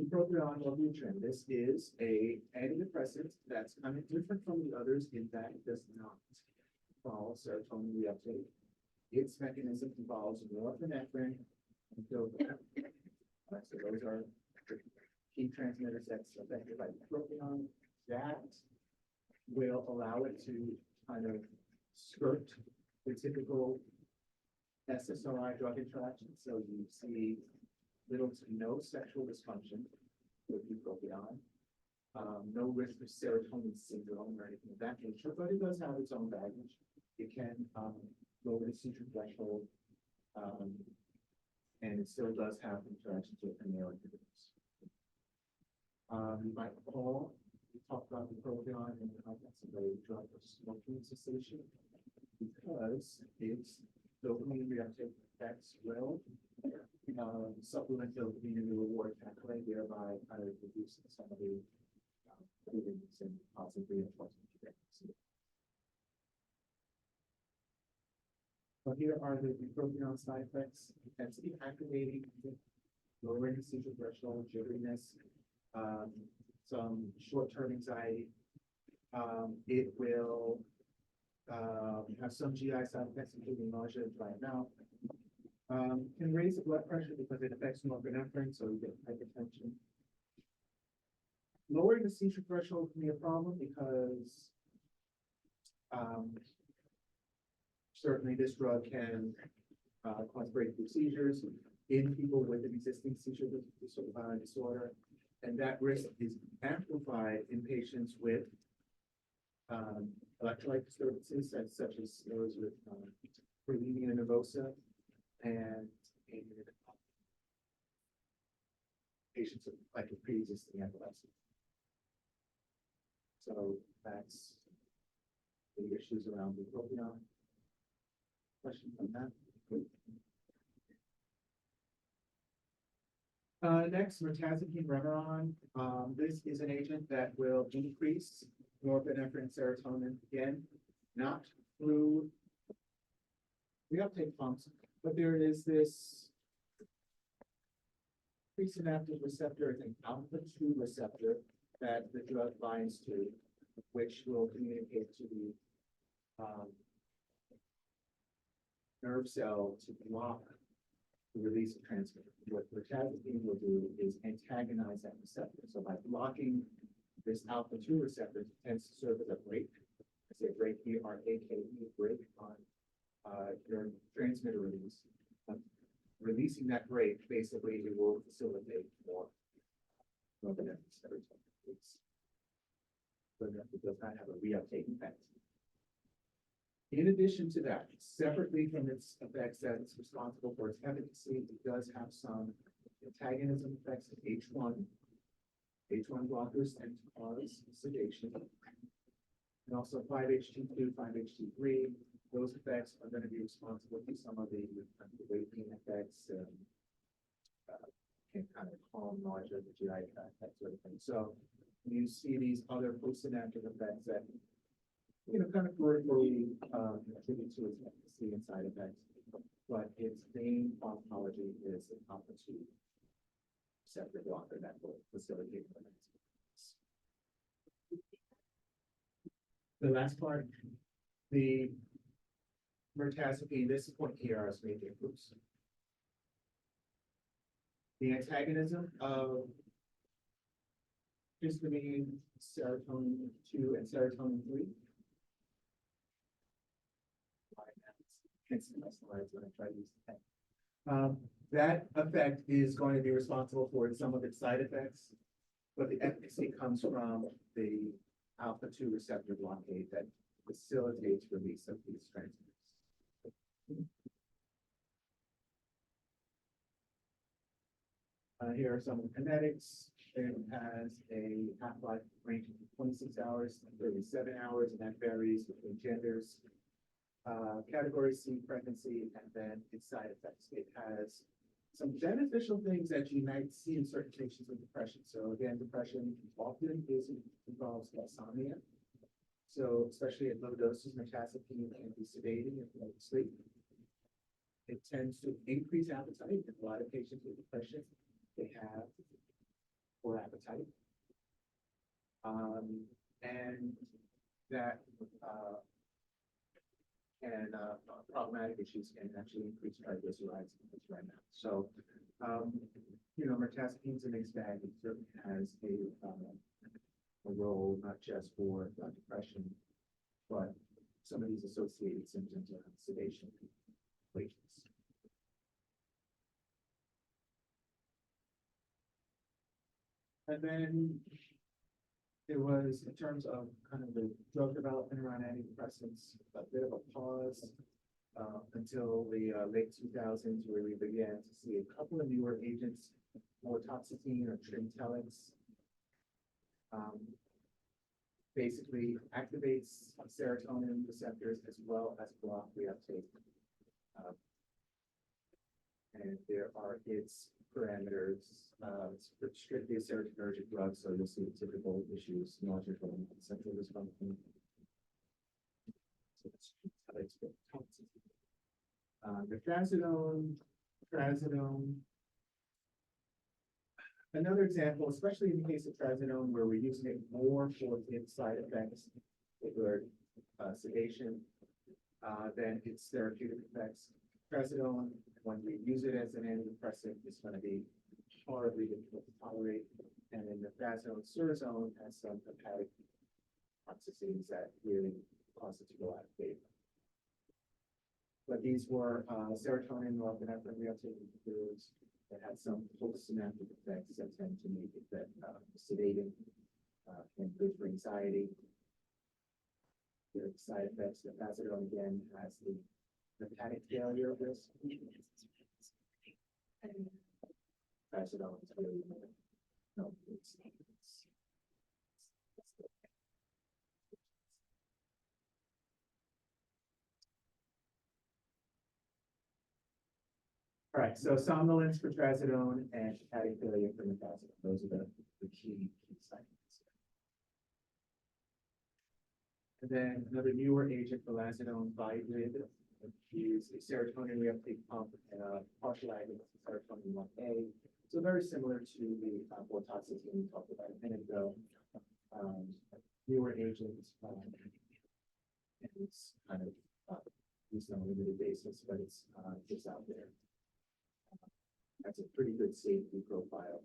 [SPEAKER 1] Bupropion or Lutrin. This is a antidepressant that's kind of different from the others in that it does not follow serotonin reuptake. Its mechanism involves norepinephrine and dopamine. So those are key transmitters that's affected by bupropion. That will allow it to kind of skirt the typical SSRI drug interaction. So you see little to no sexual dysfunction with bupropion. No risk of serotonin syndrome or anything of that nature, but it does have its own baggage. It can lower the seizure threshold, and it still does have interactions with MAO inhibitors. You might recall, we talked about bupropion in the context of a drug for smoking cessation, because its dopamine reuptake effects will supplement dopamine in the reward pathway, thereby kind of reducing some of the cravings and positive reinforcement. So here are the bupropion side effects: intensity activating, lowering the seizure threshold, jitteriness, some short-term anxiety. It will have some GI side effects, including nausea and dry mouth. Can raise the blood pressure because it affects norepinephrine, so you get hypertension. Lowering the seizure threshold can be a problem because certainly this drug can cause breakthrough seizures in people with an existing seizure disorder, and that risk is amplified in patients with electrolyte disturbances, such as those with bulimia nervosa and patients with like a pre-existing epilepsy. So that's the issues around bupropion. Questions on that? Next, mirtazapine Remeron. This is an agent that will increase norepinephrine serotonin, again, not through reuptake pumps, but there is this presynaptic receptor is an alpha-2 receptor that the drug binds to, which will communicate to the nerve cell to block the release of transmitter. What mirtazapine will do is antagonize that receptor. So by blocking this alpha-2 receptor, it tends to serve as a brake. I say brake, B-R-A-K-E, brake on your transmitter release. Releasing that brake, basically, it will facilitate more norepinephrine serotonin release. But it does not have a reuptake effect. In addition to that, separately from its effects that's responsible for its efficacy, it does have some antagonism effects of H1. H1 blockers tend to cause sedation. And also 5-HT2, 5-HT3, those effects are going to be responsible for some of the weight gain effects, can kind of calm nausea, the GI tract, that sort of thing. So you see these other postsynaptic effects that, kind of peripherally contribute to its efficacy and side effects, but its main pharmacology is an alpha-2 receptor blocker that will facilitate the next. The last part, the mirtazapine, this is what here is major groups. The antagonism of histamine, serotonin 2, and serotonin 3. Can't see my slides when I try to use the pen. That effect is going to be responsible for some of its side effects, but the efficacy comes from the alpha-2 receptor blockade that facilitates release of these transmitters. Here are some kinetics. It has a half-life ranging from 26 hours to 37 hours, and that varies between genders. Category C, pregnancy, and then its side effects. It has some beneficial things that you might see in certain patients with depression. So again, depression often involves insomnia. So especially at low doses, mirtazapine can be sedating and promote sleep. It tends to increase appetite. In a lot of patients with depression, they have poor appetite. And that and problematic issues can actually increase triglycerides right now. So, mirtazapine is a mixed bag. It certainly has a role not just for depression, but some of these associated symptoms of sedation, weight. And then there was, in terms of kind of the drug development around antidepressants, a bit of a pause until the late 2000s, where we began to see a couple of newer agents, mortoxetine or Trintellix, basically activates serotonin receptors as well as block reuptake. And there are its parameters. It's strictly a serotonergic drug, so you'll see the typical issues, nausea, central dysfunction. The trazodone. Another example, especially in the case of trazodone, where we're using it more for its side effects, particular sedation, than its therapeutic effects. Trazodone, when we use it as an antidepressant, is going to be horribly difficult to tolerate. And then the trazodone surazone has some hepatic toxicities that really cause it to go out of favor. But these were serotonin, norepinephrine reuptake inhibitors that had some postsynaptic effects that tend to make it that sedating and good for anxiety. The side effects, the trazodone again has the hepatic failure risk. Trazodone is really no. All right, so somnolence for trazodone and hepatic failure for mirtazapine. Those are the key side effects. And then another newer agent, vilazodone Vivid, is a serotonin reuptake pump and a partial agonist of serotonin 1A. So very similar to the vortioxetine we talked about a minute ago. Newer agents, and it's kind of used on a limited basis, but it's out there. That's a pretty good safety profile.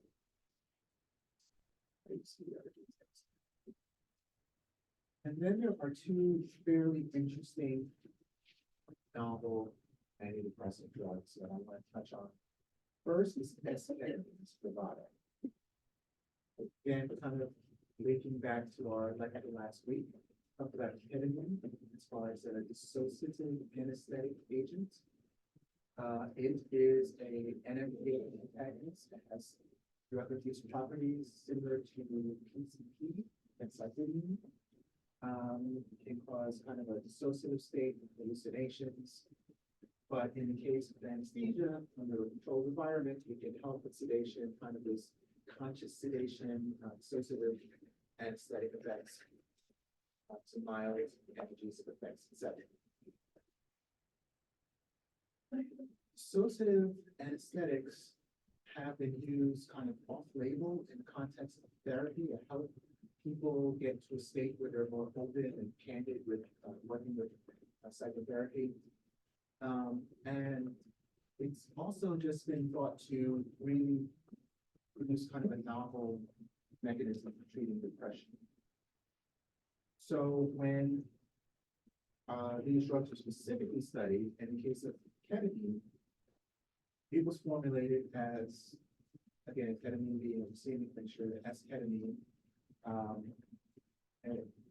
[SPEAKER 1] And then there are two fairly interesting novel antidepressant drugs that I want to touch on. First is esketamine, Spravato. Again, kind of linking back to our lecture last week, talked about ketamine as far as a dissociative anesthetic agent. It is a NMDA antagonist that has drug abuse properties similar to PCP and cyclidine. Can cause kind of a dissociative state, hallucinations. But in the case of anesthesia, under a controlled environment, it can help with sedation, kind of this conscious sedation, dissociative anesthetic effects, some mild analgesic effects, etc. Dissociative anesthetics have been used kind of off-label in the context of therapy to help people get to a state where they're more open and candid with working with psychotherapy. And it's also just been thought to really produce kind of a novel mechanism for treating depression. So when these drugs are specifically studied, in the case of ketamine, it was formulated as, again, ketamine being a racemic mixture, S-ketamine.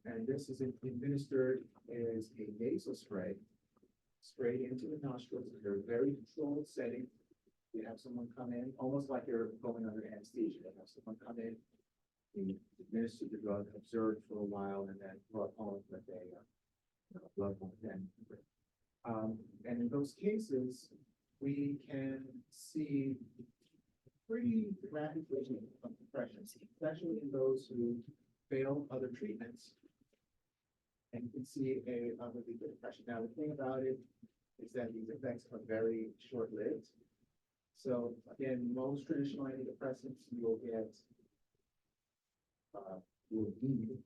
[SPEAKER 1] And this is administered as a nasal spray, sprayed into the nostrils under a very controlled setting. You have someone come in, almost like you're going under anesthesia. You have someone come in, you administer the drug, observe for a while, and then brought home with a blood work. And in those cases, we can see pretty rapid relief of depression, especially in those who fail other treatments. And you can see a really good depression. Now, the thing about it is that these effects are very short-lived. So again, most traditional antidepressants, you'll need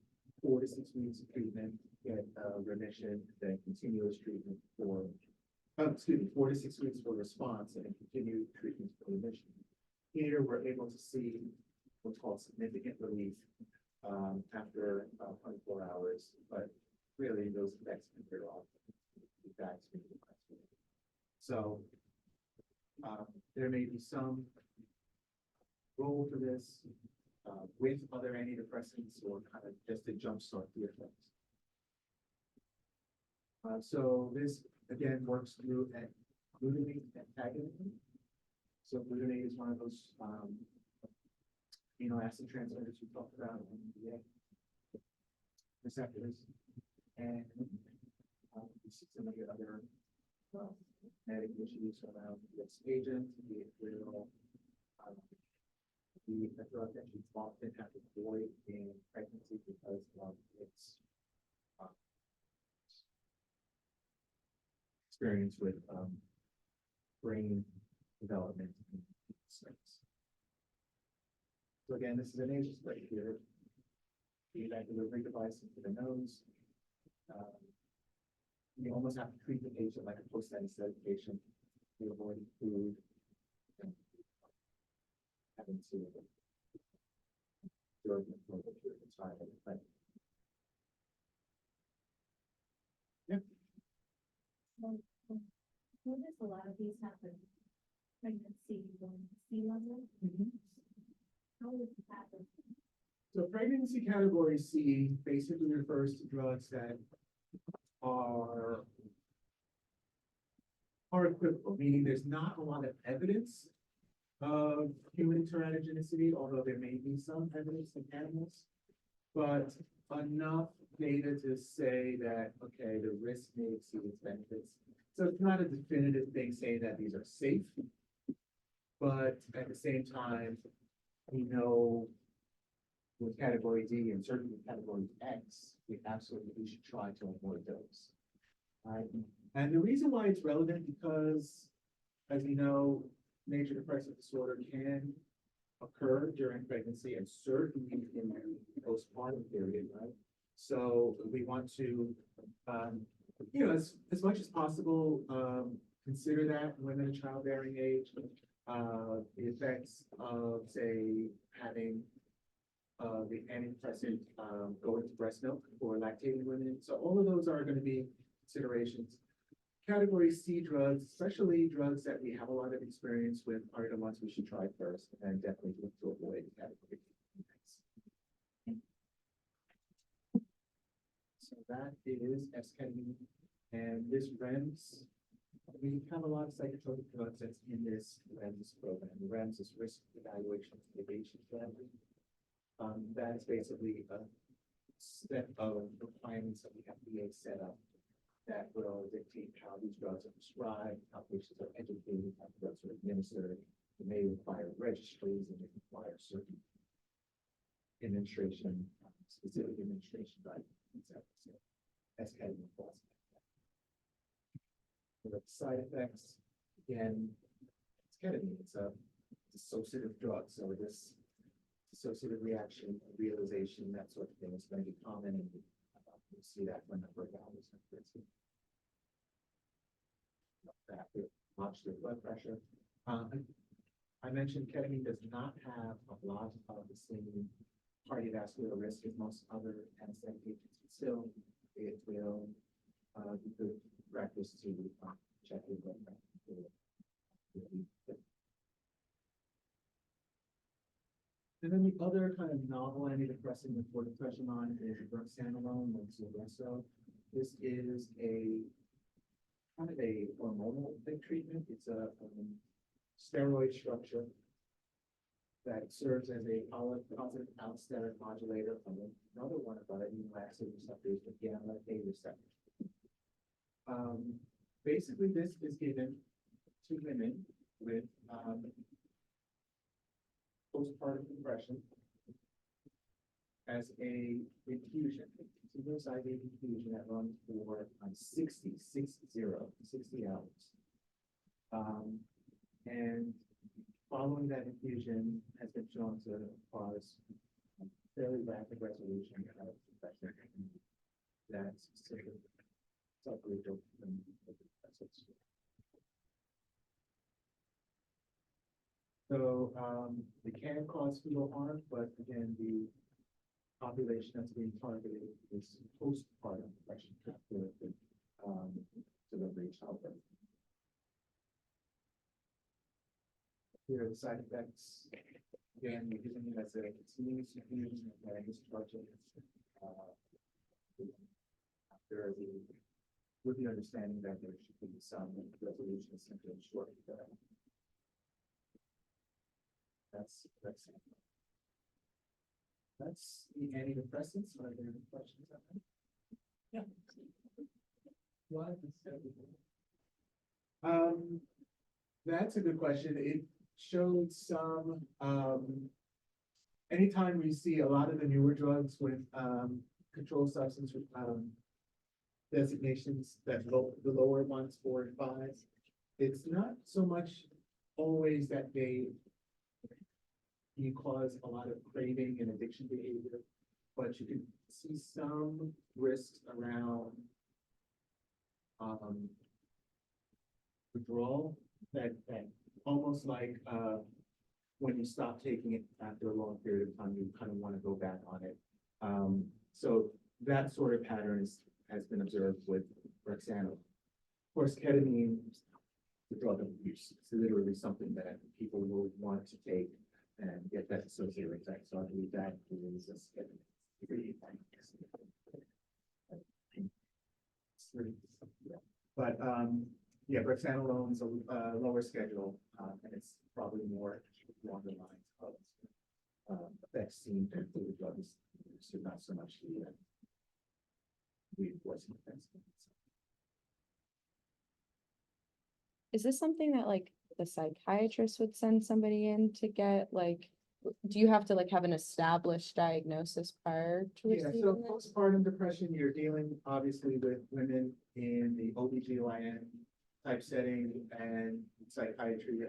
[SPEAKER 1] 4 to 6 weeks of treatment, get remission, then continuous treatment for, 4 to 6 weeks for response, and then continued treatment for remission. Here, we're able to see what's called significant relief after 24 hours, but really those effects can wear off. So there may be some role for this with other antidepressants or kind of just to jumpstart the effects. So this again works through a glutamate antagonism. So glutamate is one of those amino acid transmitters we talked about in the receptors, and we see some of the other genetic issues around this agent, the adrenal, the drug that you often have to avoid in pregnancy because of its experience with brain development in studies. So again, this is a nasal spray here. Feed that delivery device into the nose. You almost have to treat the patient like a post-anesthetic patient to avoid food and having to observe the period of time. But, yeah.
[SPEAKER 4] Notice a lot of these happen pregnancy when sea level. How does it happen?
[SPEAKER 1] So pregnancy category C basically refers to drugs that are equivocal, meaning there's not a lot of evidence of human teratogenicity, although there may be some evidence in animals, but enough data to say that, okay, the risk may exceed its benefits. So it's not a definitive thing saying that these are safe, but at the same time, we know with category D and certainly with category X, we absolutely should try to avoid those. Right? And the reason why it's relevant because, as you know, major depressive disorder can occur during pregnancy and certainly in the postpartum period, right? So we want to, as much as possible, consider that women in childbearing age, the effects of, say, having the antidepressant go into breast milk for lactating women. So all of those are going to be considerations. Category C drugs, especially drugs that we have a lot of experience with, are the ones we should try first, and definitely look to avoid category D. So that is esketamine, and this REMS. We have a lot of psychotropic drugs that's in this REMS program. The REMS is risk evaluation mitigation strategy. That's basically a set of requirements that we have VA set up that will dictate how these drugs are prescribed, how patients are educated, how drugs are administered. It may require registries and it require certain administration, specific administration guidelines. So that's kind of the process. The side effects, again, it's ketamine. It's a dissociative drug, so this dissociative reaction, realization, that sort of thing is going to be common, and you'll see that when the number of hours that will watch their blood pressure. I mentioned ketamine does not have a lot of the same cardiovascular risk as most other anesthetic agents, but still it will be good practice to check your blood pressure. And then the other kind of novel antidepressant for depression on is brexanolone or Zulresso. This is a kind of a hormonal treatment. It's a steroid structure that serves as a positive allosteric modulator of another one of our amino acid receptors, the gamma A receptor. Basically, this is given to women with postpartum depression as a infusion, continuous IV infusion that runs for 60 hours. And following that infusion has been shown to cause fairly rapid resolution of depression. That's specific subgroup of depressants. So it can cause fetal harm, but again, the population that's being targeted is postpartum depression delivery childbirth. Here are the side effects. Again, we're using it as a continuous infusion of discharging after with the understanding that there should be some resolution of symptoms shortly thereafter. That's the antidepressants. Are there any questions on that? Yeah. Why that's a good question. It showed some anytime we see a lot of the newer drugs with controlled substance designations, that the lower ones, 4 and 5, it's not so much always that you cause a lot of craving and addiction behavior, but you can see some risks around withdrawal that almost like when you stop taking it after a long period of time, you kind of want to go back on it. So that sort of pattern has been observed with brexanolone. Of course, ketamine, the drug of abuse, it's literally something that people will want to take and get that associated with that. So I believe that is a ketamine. But yeah, brexanolone is a lower schedule, and it's probably more along the lines of effects seen with the drugs, so not so much the reinforcing effects.
[SPEAKER 5] Is this something that like the psychiatrist would send somebody in to get? Like, do you have to like have an established diagnosis prior to
[SPEAKER 1] Yeah,
[SPEAKER 5] receiving
[SPEAKER 1] so
[SPEAKER 5] this?
[SPEAKER 1] postpartum depression, you're dealing obviously with women in the OBGYN type setting and psychiatry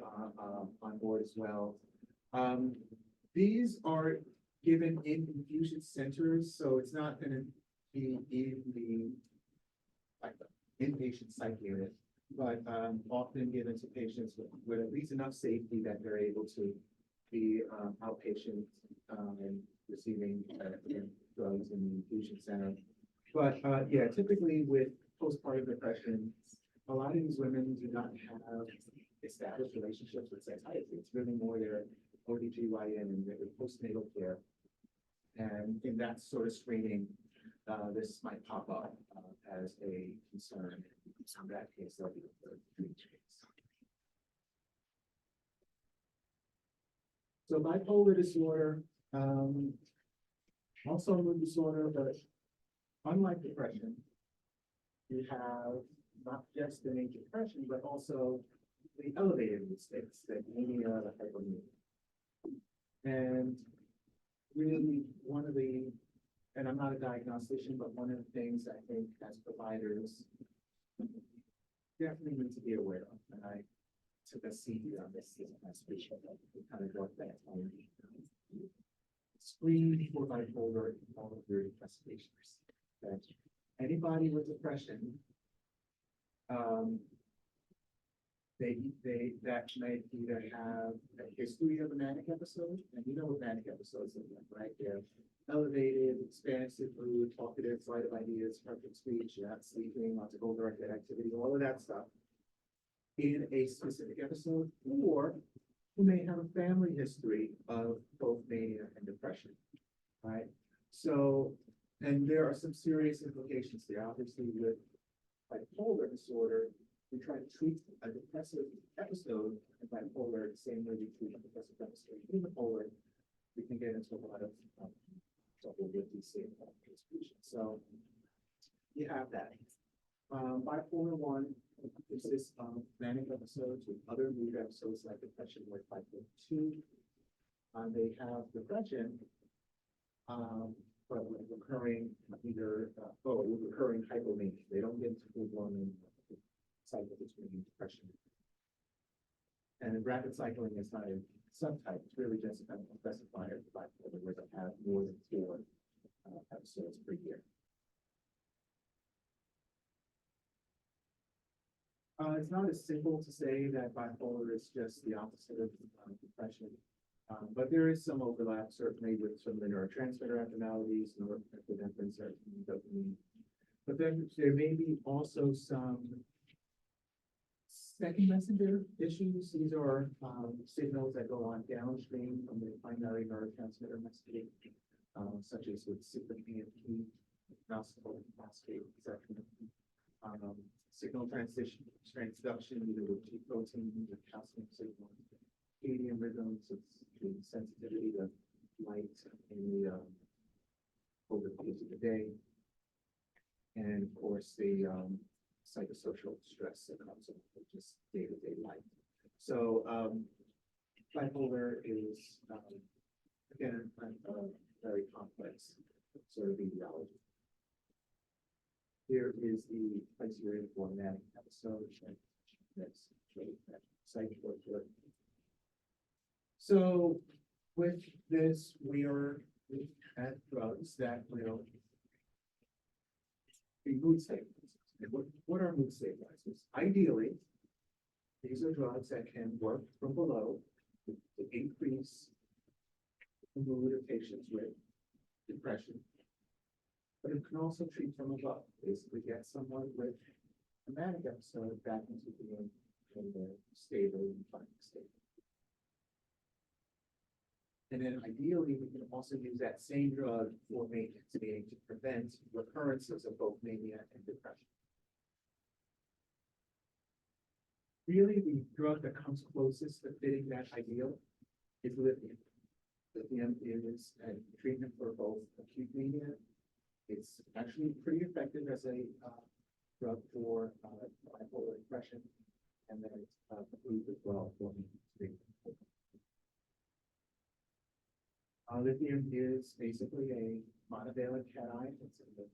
[SPEAKER 1] on board as well. These are given in infusion centers, so it's not gonna be in the like the inpatient psych unit, but often given to patients with at least enough safety that they're able to be outpatient and receiving drugs in the infusion center. But yeah, typically with postpartum depression, a lot of these women do not have established relationships with psychiatry. It's really more their OBGYN and their postnatal care. And in that sort of screening, this might pop up as a concern. In that case, they'll be referred to treat. So bipolar disorder, also a mood disorder, but unlike depression, you have not just the major depression, but also the elevated mood states, the mania, the hypomania. And really one of the, and I'm not a diagnostician, but one of the things I think as providers definitely need to be aware of, and I took a seat on this last week, kind of what that screen for bipolar and all of your investigations. That anybody with depression, that may either have a history of a manic episode, and you know what manic episodes look like, right? They're elevated, expansive mood, talkative, flight of ideas, perfect speech, you're not sleeping, lots of goal-directed activity, all of that stuff in a specific episode, or who may have a family history of both mania and depression, right? So, and there are some serious implications there. Obviously, with bipolar disorder, we try to treat a depressive episode and bipolar the same way we treat a depressive episode. Unipolar, we can get into a lot of trouble with these same distributions. So you have that. Bipolar 1 consists of manic episodes with other mood episodes like depression with bipolar 2. They have depression, but with recurring either with recurring hypomania. They don't get into full-blown cycle between depression. And rapid cycling is not a subtype, it's really just a specifier for bipolar where they have more than 4 episodes per year. It's not as simple to say that bipolar is just the opposite of depression, but there is some overlap certainly with some of the neurotransmitter abnormalities, norepinephrine, dopamine. But then there may be also some second messenger issues. These are signals that go on downstream from the primary neurotransmitter messaging, such as with cyclic AMP, mouseable phosphate, etc. Signal transduction, either with G protein or calcium signal, circadian rhythms, it's the sensitivity to light in the over the course of the day, and of course the psychosocial stress that comes with just day-to-day life. So bipolar is again a very complex sort of etiology. Here is the criteria for manic episode. That's Psych. So with this, we are at drugs that will be mood stabilizers. What are mood stabilizers? Ideally, these are drugs that can work from below to increase the mood of patients with depression. But it can also treat from above, basically get someone with a manic episode back into being in the stable and fine state. And then ideally, we can also use that same drug for maintenance, meaning to prevent recurrences of both mania and depression. Really, the drug that comes closest to fitting that ideal is lithium. Lithium is a treatment for both acute mania. It's actually pretty effective as a drug for bipolar depression, and then it's approved as well for treatment. Lithium is basically a monovalent cation. It's in the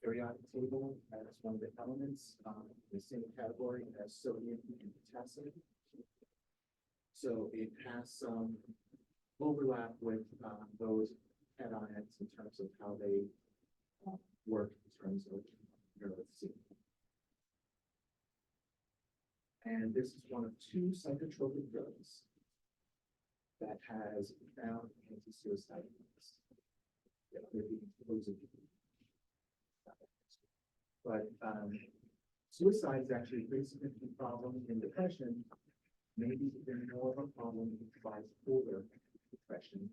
[SPEAKER 1] periodic table as one of the elements in the same category as sodium and potassium. So it has some overlap with, those anions in terms of how they work in terms of neuropsych. And this is one of two psychotropic drugs that has found anti-suicide effects. Yeah, they're being proposed. But suicide is actually a pretty significant problem in depression. Maybe even more of a problem in bipolar depression.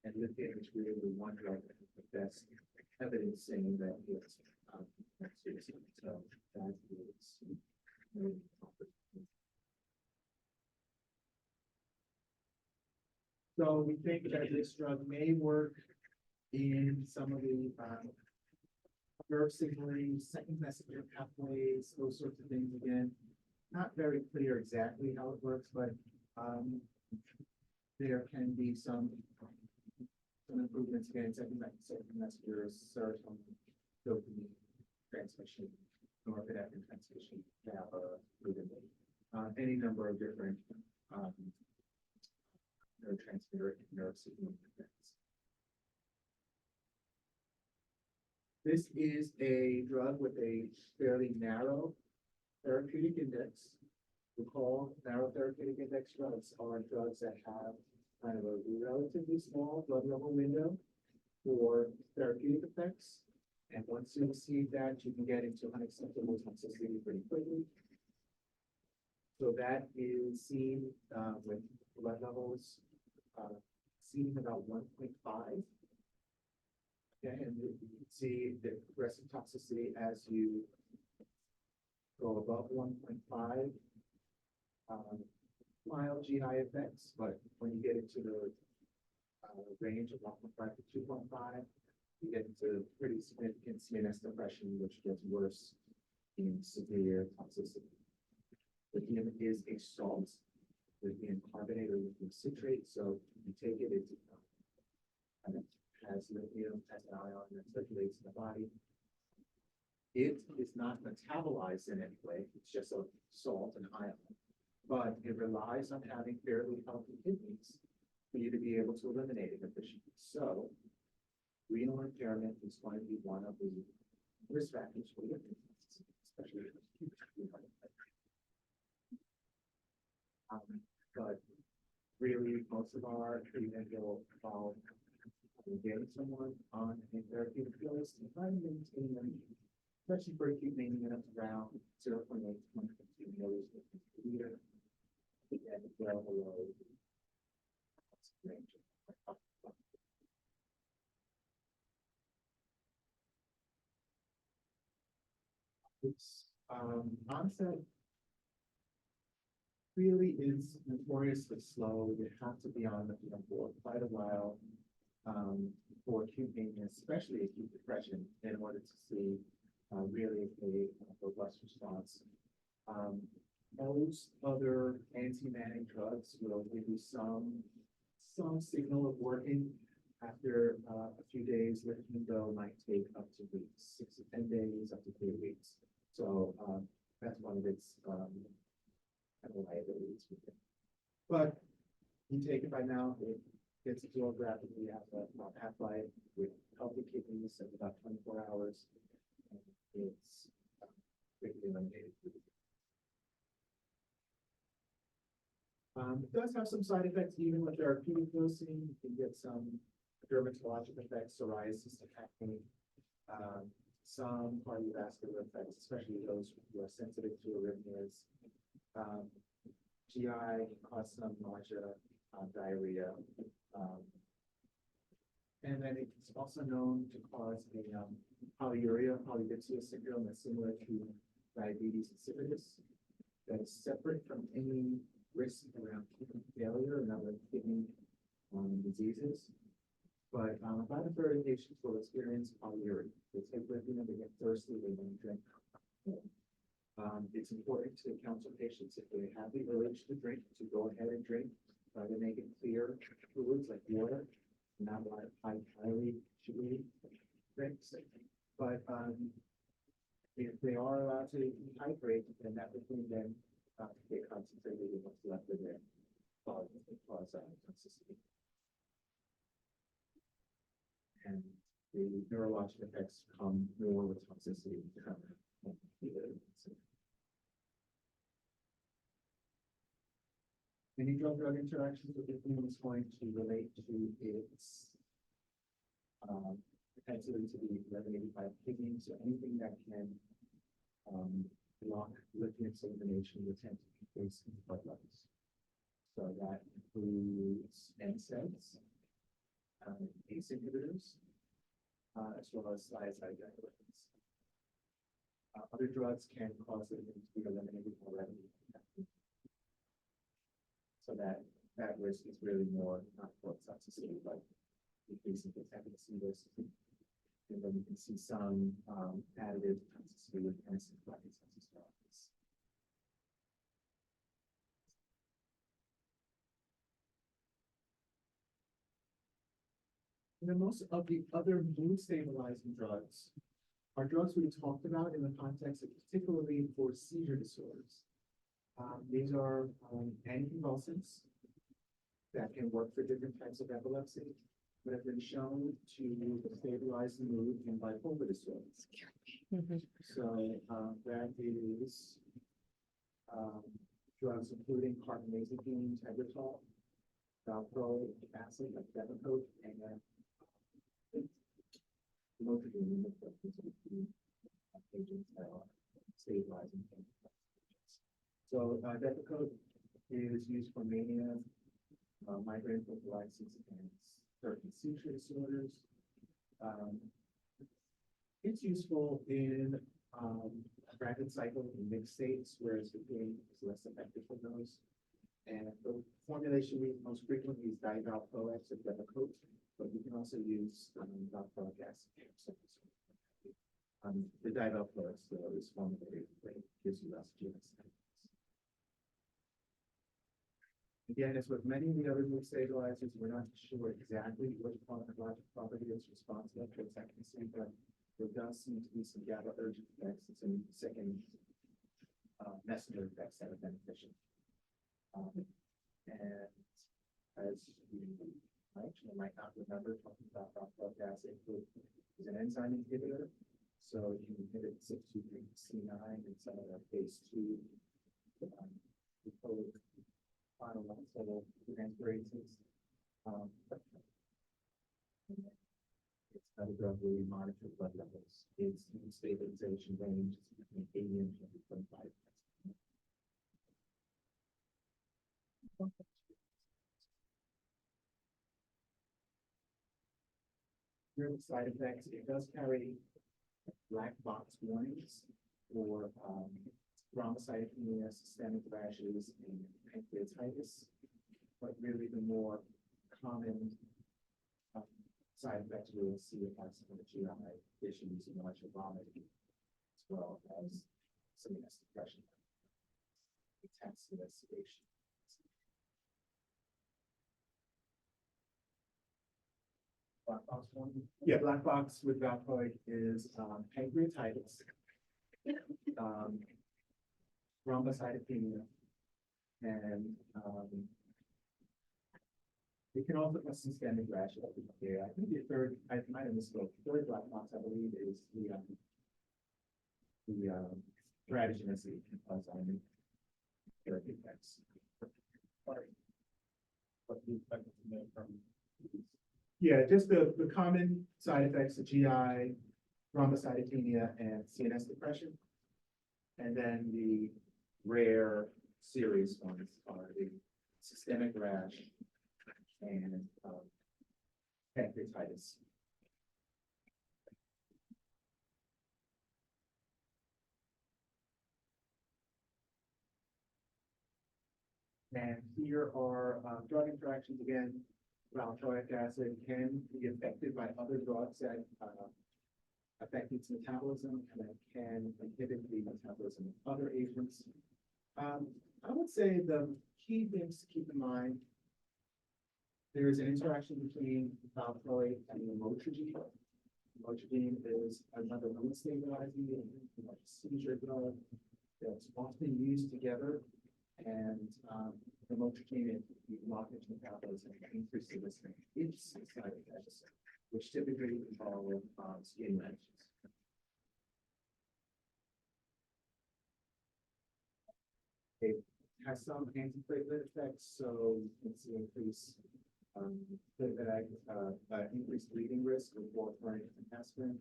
[SPEAKER 1] And lithium is really the one drug that has the best evidence saying that it's suicide. So that is really important. So we think that this drug may work in some of the nerve signaling, second messenger pathways, those sorts of things. Again, not very clear exactly how it works, but there can be some improvements again, second messenger, serotonin, dopamine transmission, norepinephrine transmission, GABA, glutamate, any number of different neurotransmitter and nerve signaling effects. This is a drug with a fairly narrow therapeutic index. Recall, narrow therapeutic index drugs are drugs that have kind of a relatively small blood level window for therapeutic effects. And once you exceed that, you can get into unacceptable toxicity pretty quickly. So that is seen with blood levels seen about 1.5. Okay, and you can see the progressive toxicity as you go above 1.5. Mild GI effects, but when you get into the range of 1.5 to 2.5, you get into pretty significant CNS depression, which gets worse in severe toxicity. Lithium is a salt, lithium carbonate or lithium citrate, so you take it, it's and it has lithium as an ion that circulates in the body. It is not metabolized in any way, it's just a salt and ion, but it relies on having fairly healthy kidneys for you to be able to eliminate it efficiently. So renal impairment is going to be one of the risk factors for lithium, especially but really most of our treatment will involve getting someone on a therapeutic dose and trying to maintain them, especially for acute mania, around 0.8 to 1.2 milliliters per liter. Again, well below the range. Its onset really is notoriously slow. You have to be on the field for quite a while for acute mania, especially acute depression, in order to see really a robust response. Most other anti-manic drugs will give you some signal of working after a few days. Lithium though might take up to weeks, 6 to 10 days, up to 3 weeks. So that's one of its liabilities with it. But you take it by now, it gets absorbed rapidly, has a half-life with healthy kidneys of about 24 hours. And it's quickly eliminated. It does have some side effects, even with therapeutic dosing. You can get some dermatologic effects, psoriasis, acne, some cardiovascular effects, especially those who are sensitive to arrhythmias. GI can cause some nausea, diarrhea, and then it's also known to cause a polyuria, polydipsia syndrome that's similar to diabetes insipidus. That is separate from any risk around kidney failure and other kidney diseases. But about a third of patients will experience polyuria. They take lithium, they get thirsty, they don't drink. It's important to counsel patients if they have the urge to drink, to go ahead and drink. Try to make it clear fluids like water, not a lot of highly sugary drinks. But if they are allowed to hydrate, then that would mean then get concentrated in what's left of there.
[SPEAKER 2] cause toxicity. And the neurological effects come more with toxicity.
[SPEAKER 1] Any drug-drug interactions with the human is going to relate to its propensity to be regulated by kidney, so anything that can block lithium sulfonation will tend to increase in blood levels. So that includes NSAIDs, ACE inhibitors, as well as thiazide diuretics. Other drugs can cause lithium to be eliminated more readily. So that risk is really more not for toxicity, but increasing its efficacy risk. And then you can see some additive toxicity with antipsychotics as well. And then most of the other mood stabilizing drugs are drugs we talked about in the context of particularly for seizure disorders. These are anticonvulsants that can work for different types of epilepsy, but have been shown to stabilize the mood in bipolar disorders. So that is drugs including carbamazepine, Tegretol, valproic acid, like Depakote, and Motrin, agents that are stabilizing. So Depakote is used for mania, migraine prophylaxis, and certain seizure disorders. It's useful in rapid cycle in mixed states, whereas the pain is less effective for those. And the formulation we most frequently is divalproex or Depakote, but you can also use valproic acid. The divalproex is formulated that gives you less GI side effects. Again, as with many of the other mood stabilizers, we're not sure exactly which pharmacologic property is responsible for its efficacy, but there does seem to be some GABAergic effects and some second messenger effects that are beneficial. And as you might not remember, talking about valproic acid is an enzyme inhibitor. So you inhibit 623C9 in some of the phase 2 final level transperases. It's another drug where we monitor blood levels. Its stabilization range is between 80 and 125. Here are the side effects. It does carry black box warnings for thrombocytopenia, systemic rashes, and pancreatitis. But really the more common side effects we will see are some of the GI issues and nausea, vomiting, as well as CNS depression, intense investigation. Black box one? Yeah, black box with valproic is pancreatitis, thrombocytopenia, and it can also cause systemic rash. Yeah, I think the third, I might have misspoke. The third black box, I believe, is the teratogenicity can cause therapy effects.
[SPEAKER 3] What do you expect to know from these?
[SPEAKER 1] Yeah, just the common side effects of GI, thrombocytopenia, and CNS depression. And then the rare serious ones are the systemic rash and pancreatitis. And here are drug interactions again. Valproic acid can be affected by other drugs that affect its metabolism and that can inhibit the metabolism of other agents. I would say the key things to keep in mind, there is an interaction between valproic and lamotrigine. Lamotrigine is another mood stabilizing seizure drug that's often used together And, the lamotrigine, if you lock into metabolism, increase the risk of its side effects, which typically involve, skin rashes. It has some antiplatelet effects, so it's an increase, platelet, increased bleeding risk with warfarin and aspirin.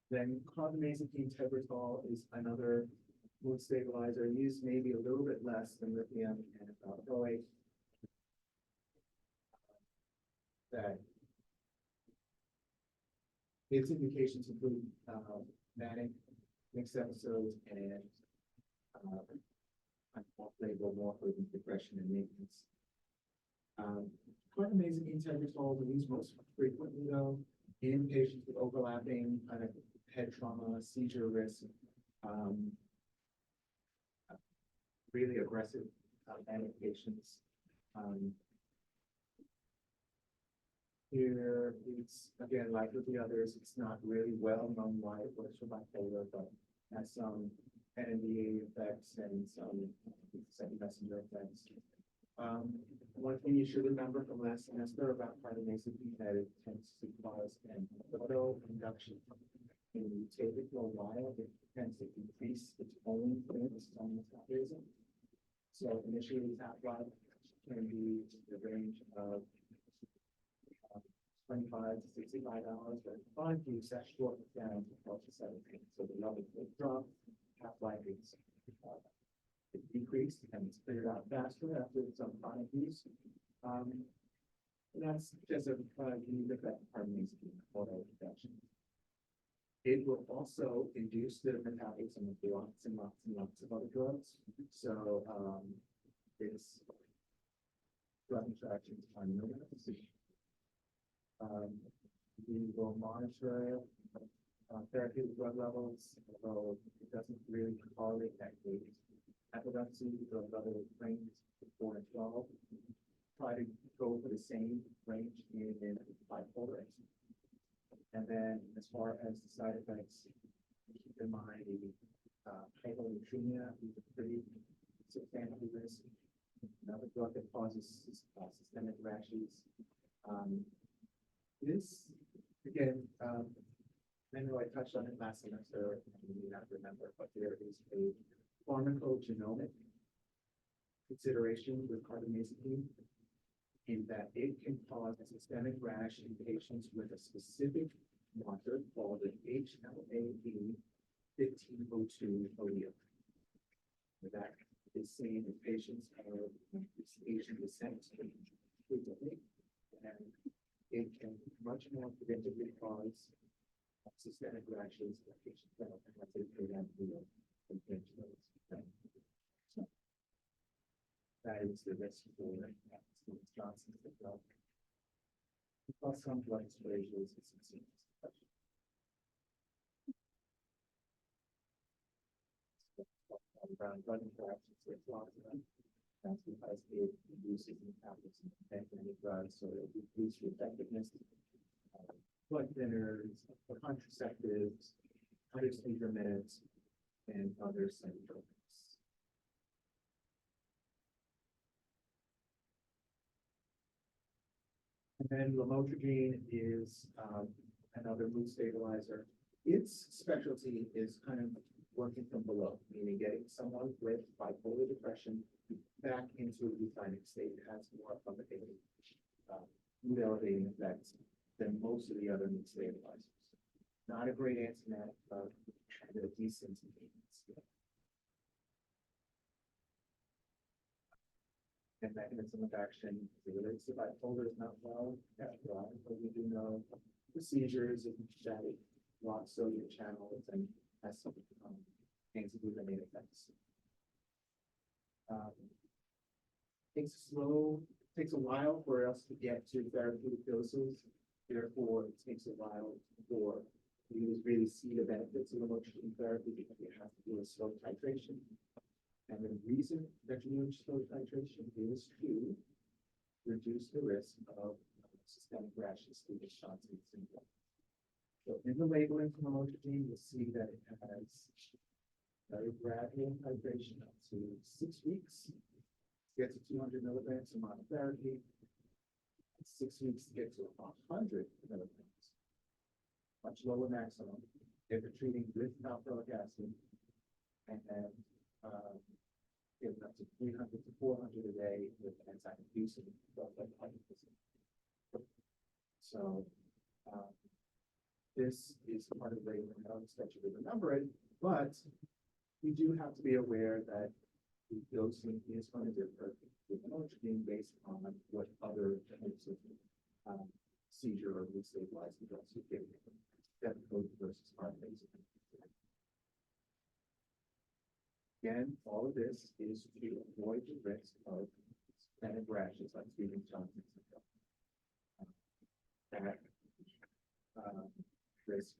[SPEAKER 1] Then carbamazepine Tegretol is another mood stabilizer, used maybe a little bit less than lithium and valproate. That its indications include manic mixed episodes and off-label more for depression and maintenance. Carbamazepine Tegretol is used most frequently though in patients with overlapping kind of head trauma, seizure risk, really aggressive manic patients. Here, it's again, like with the others, it's not really well known why it works for bipolar, but has some NMDA effects and some second messenger effects. One thing you should remember from last semester about carbamazepine that it tends to cause an auto induction. When you take it for a while, it tends to increase its own metabolism. So initially, its half-life can be the range of 25 to 65 hours, but five use that short down to 12 to 17. So the level will drop, half-life is decreased, and it's cleared out faster after some chronic use. And that's just a unique effect of carbamazepine auto induction. It will also induce the metabolism of lots and lots and lots of other drugs. So its drug interactions are numerous. We will monitor therapeutic drug levels, although it doesn't really correlate that with epilepsy or other ranges 4 and 12. Try to go for the same range in bipolar. And then as far as the side effects, keep in mind hyponatremia is a pretty substantial risk. Another drug that causes systemic rashes. This, again, I know I touched on it last semester, and you may not remember, but there is a pharmacogenomic consideration with carbamazepine in that it can cause a systemic rash in patients with a specific marker called an HLA-E 1502 allele. That is seen in patients of Asian descent frequently, and it can much more predictably cause systemic rashes in patients that have that allele compared to those. That is the risk for Johnson's drug. Plus some blood exposures and some serious infections. Around blood interactions with lots of them. That's because it reduces metabolism and many drugs, so it reduces the effectiveness. Blood thinners, contraceptives, other sleeper meds, and other symptoms. And then lamotrigine is another mood stabilizer. Its specialty is kind of working from below, meaning getting someone with bipolar depression back into a euthymic state. It has more of a mood elevating effects than most of the other mood stabilizers. Not a great antimatic, but a decent maintenance. And mechanism of action as it relates to bipolar is not well characterized, but we do know the seizures that it blocks sodium channels and has some anti-glutamate effects. Takes a while for us to get to therapeutic doses. Therefore, it takes a while for you to really see the benefits of lamotrigine therapy because you have to do a slow titration. And the reason that you use slow titration is to reduce the risk of systemic rashes due to Johnson syndrome. So in the labeling for lamotrigine, you'll see that it has very gradual titration up to 6 weeks, get to 200 milligrams of monotherapy, 6 weeks to get to 100 milligrams, much lower maximum if you're treating with valproic acid, and then giving up to 300 to 400 a day with anti-inducing drugs like Parkinson's. So this is part of the labeling. I don't expect you to remember it, but you do have to be aware that the dosing is going to differ with lamotrigine based on what other types of seizure or mood stabilizing drugs you're giving. That code versus our basic. Again, all of this is to avoid the risk of systemic rashes like Stevens-Johnson syndrome. That risk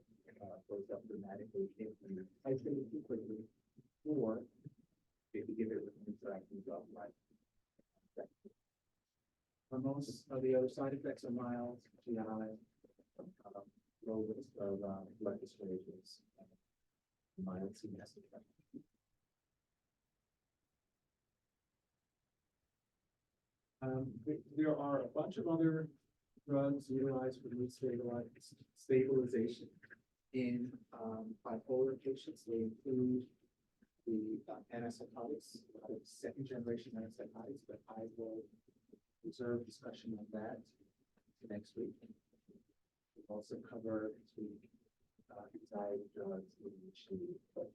[SPEAKER 1] goes up dramatically if you titrate it too quickly, or if you give it with an interacting drug like that. Most of the other side effects are mild, GI, low risk of blood dysphasias, mild CNS effect. There are a bunch of other drugs utilized for mood stabilization in bipolar patients. They include the antipsychotics, second generation antipsychotics, but I will reserve discussion on that to next week. We'll also cover anxiety drugs, ADHD, but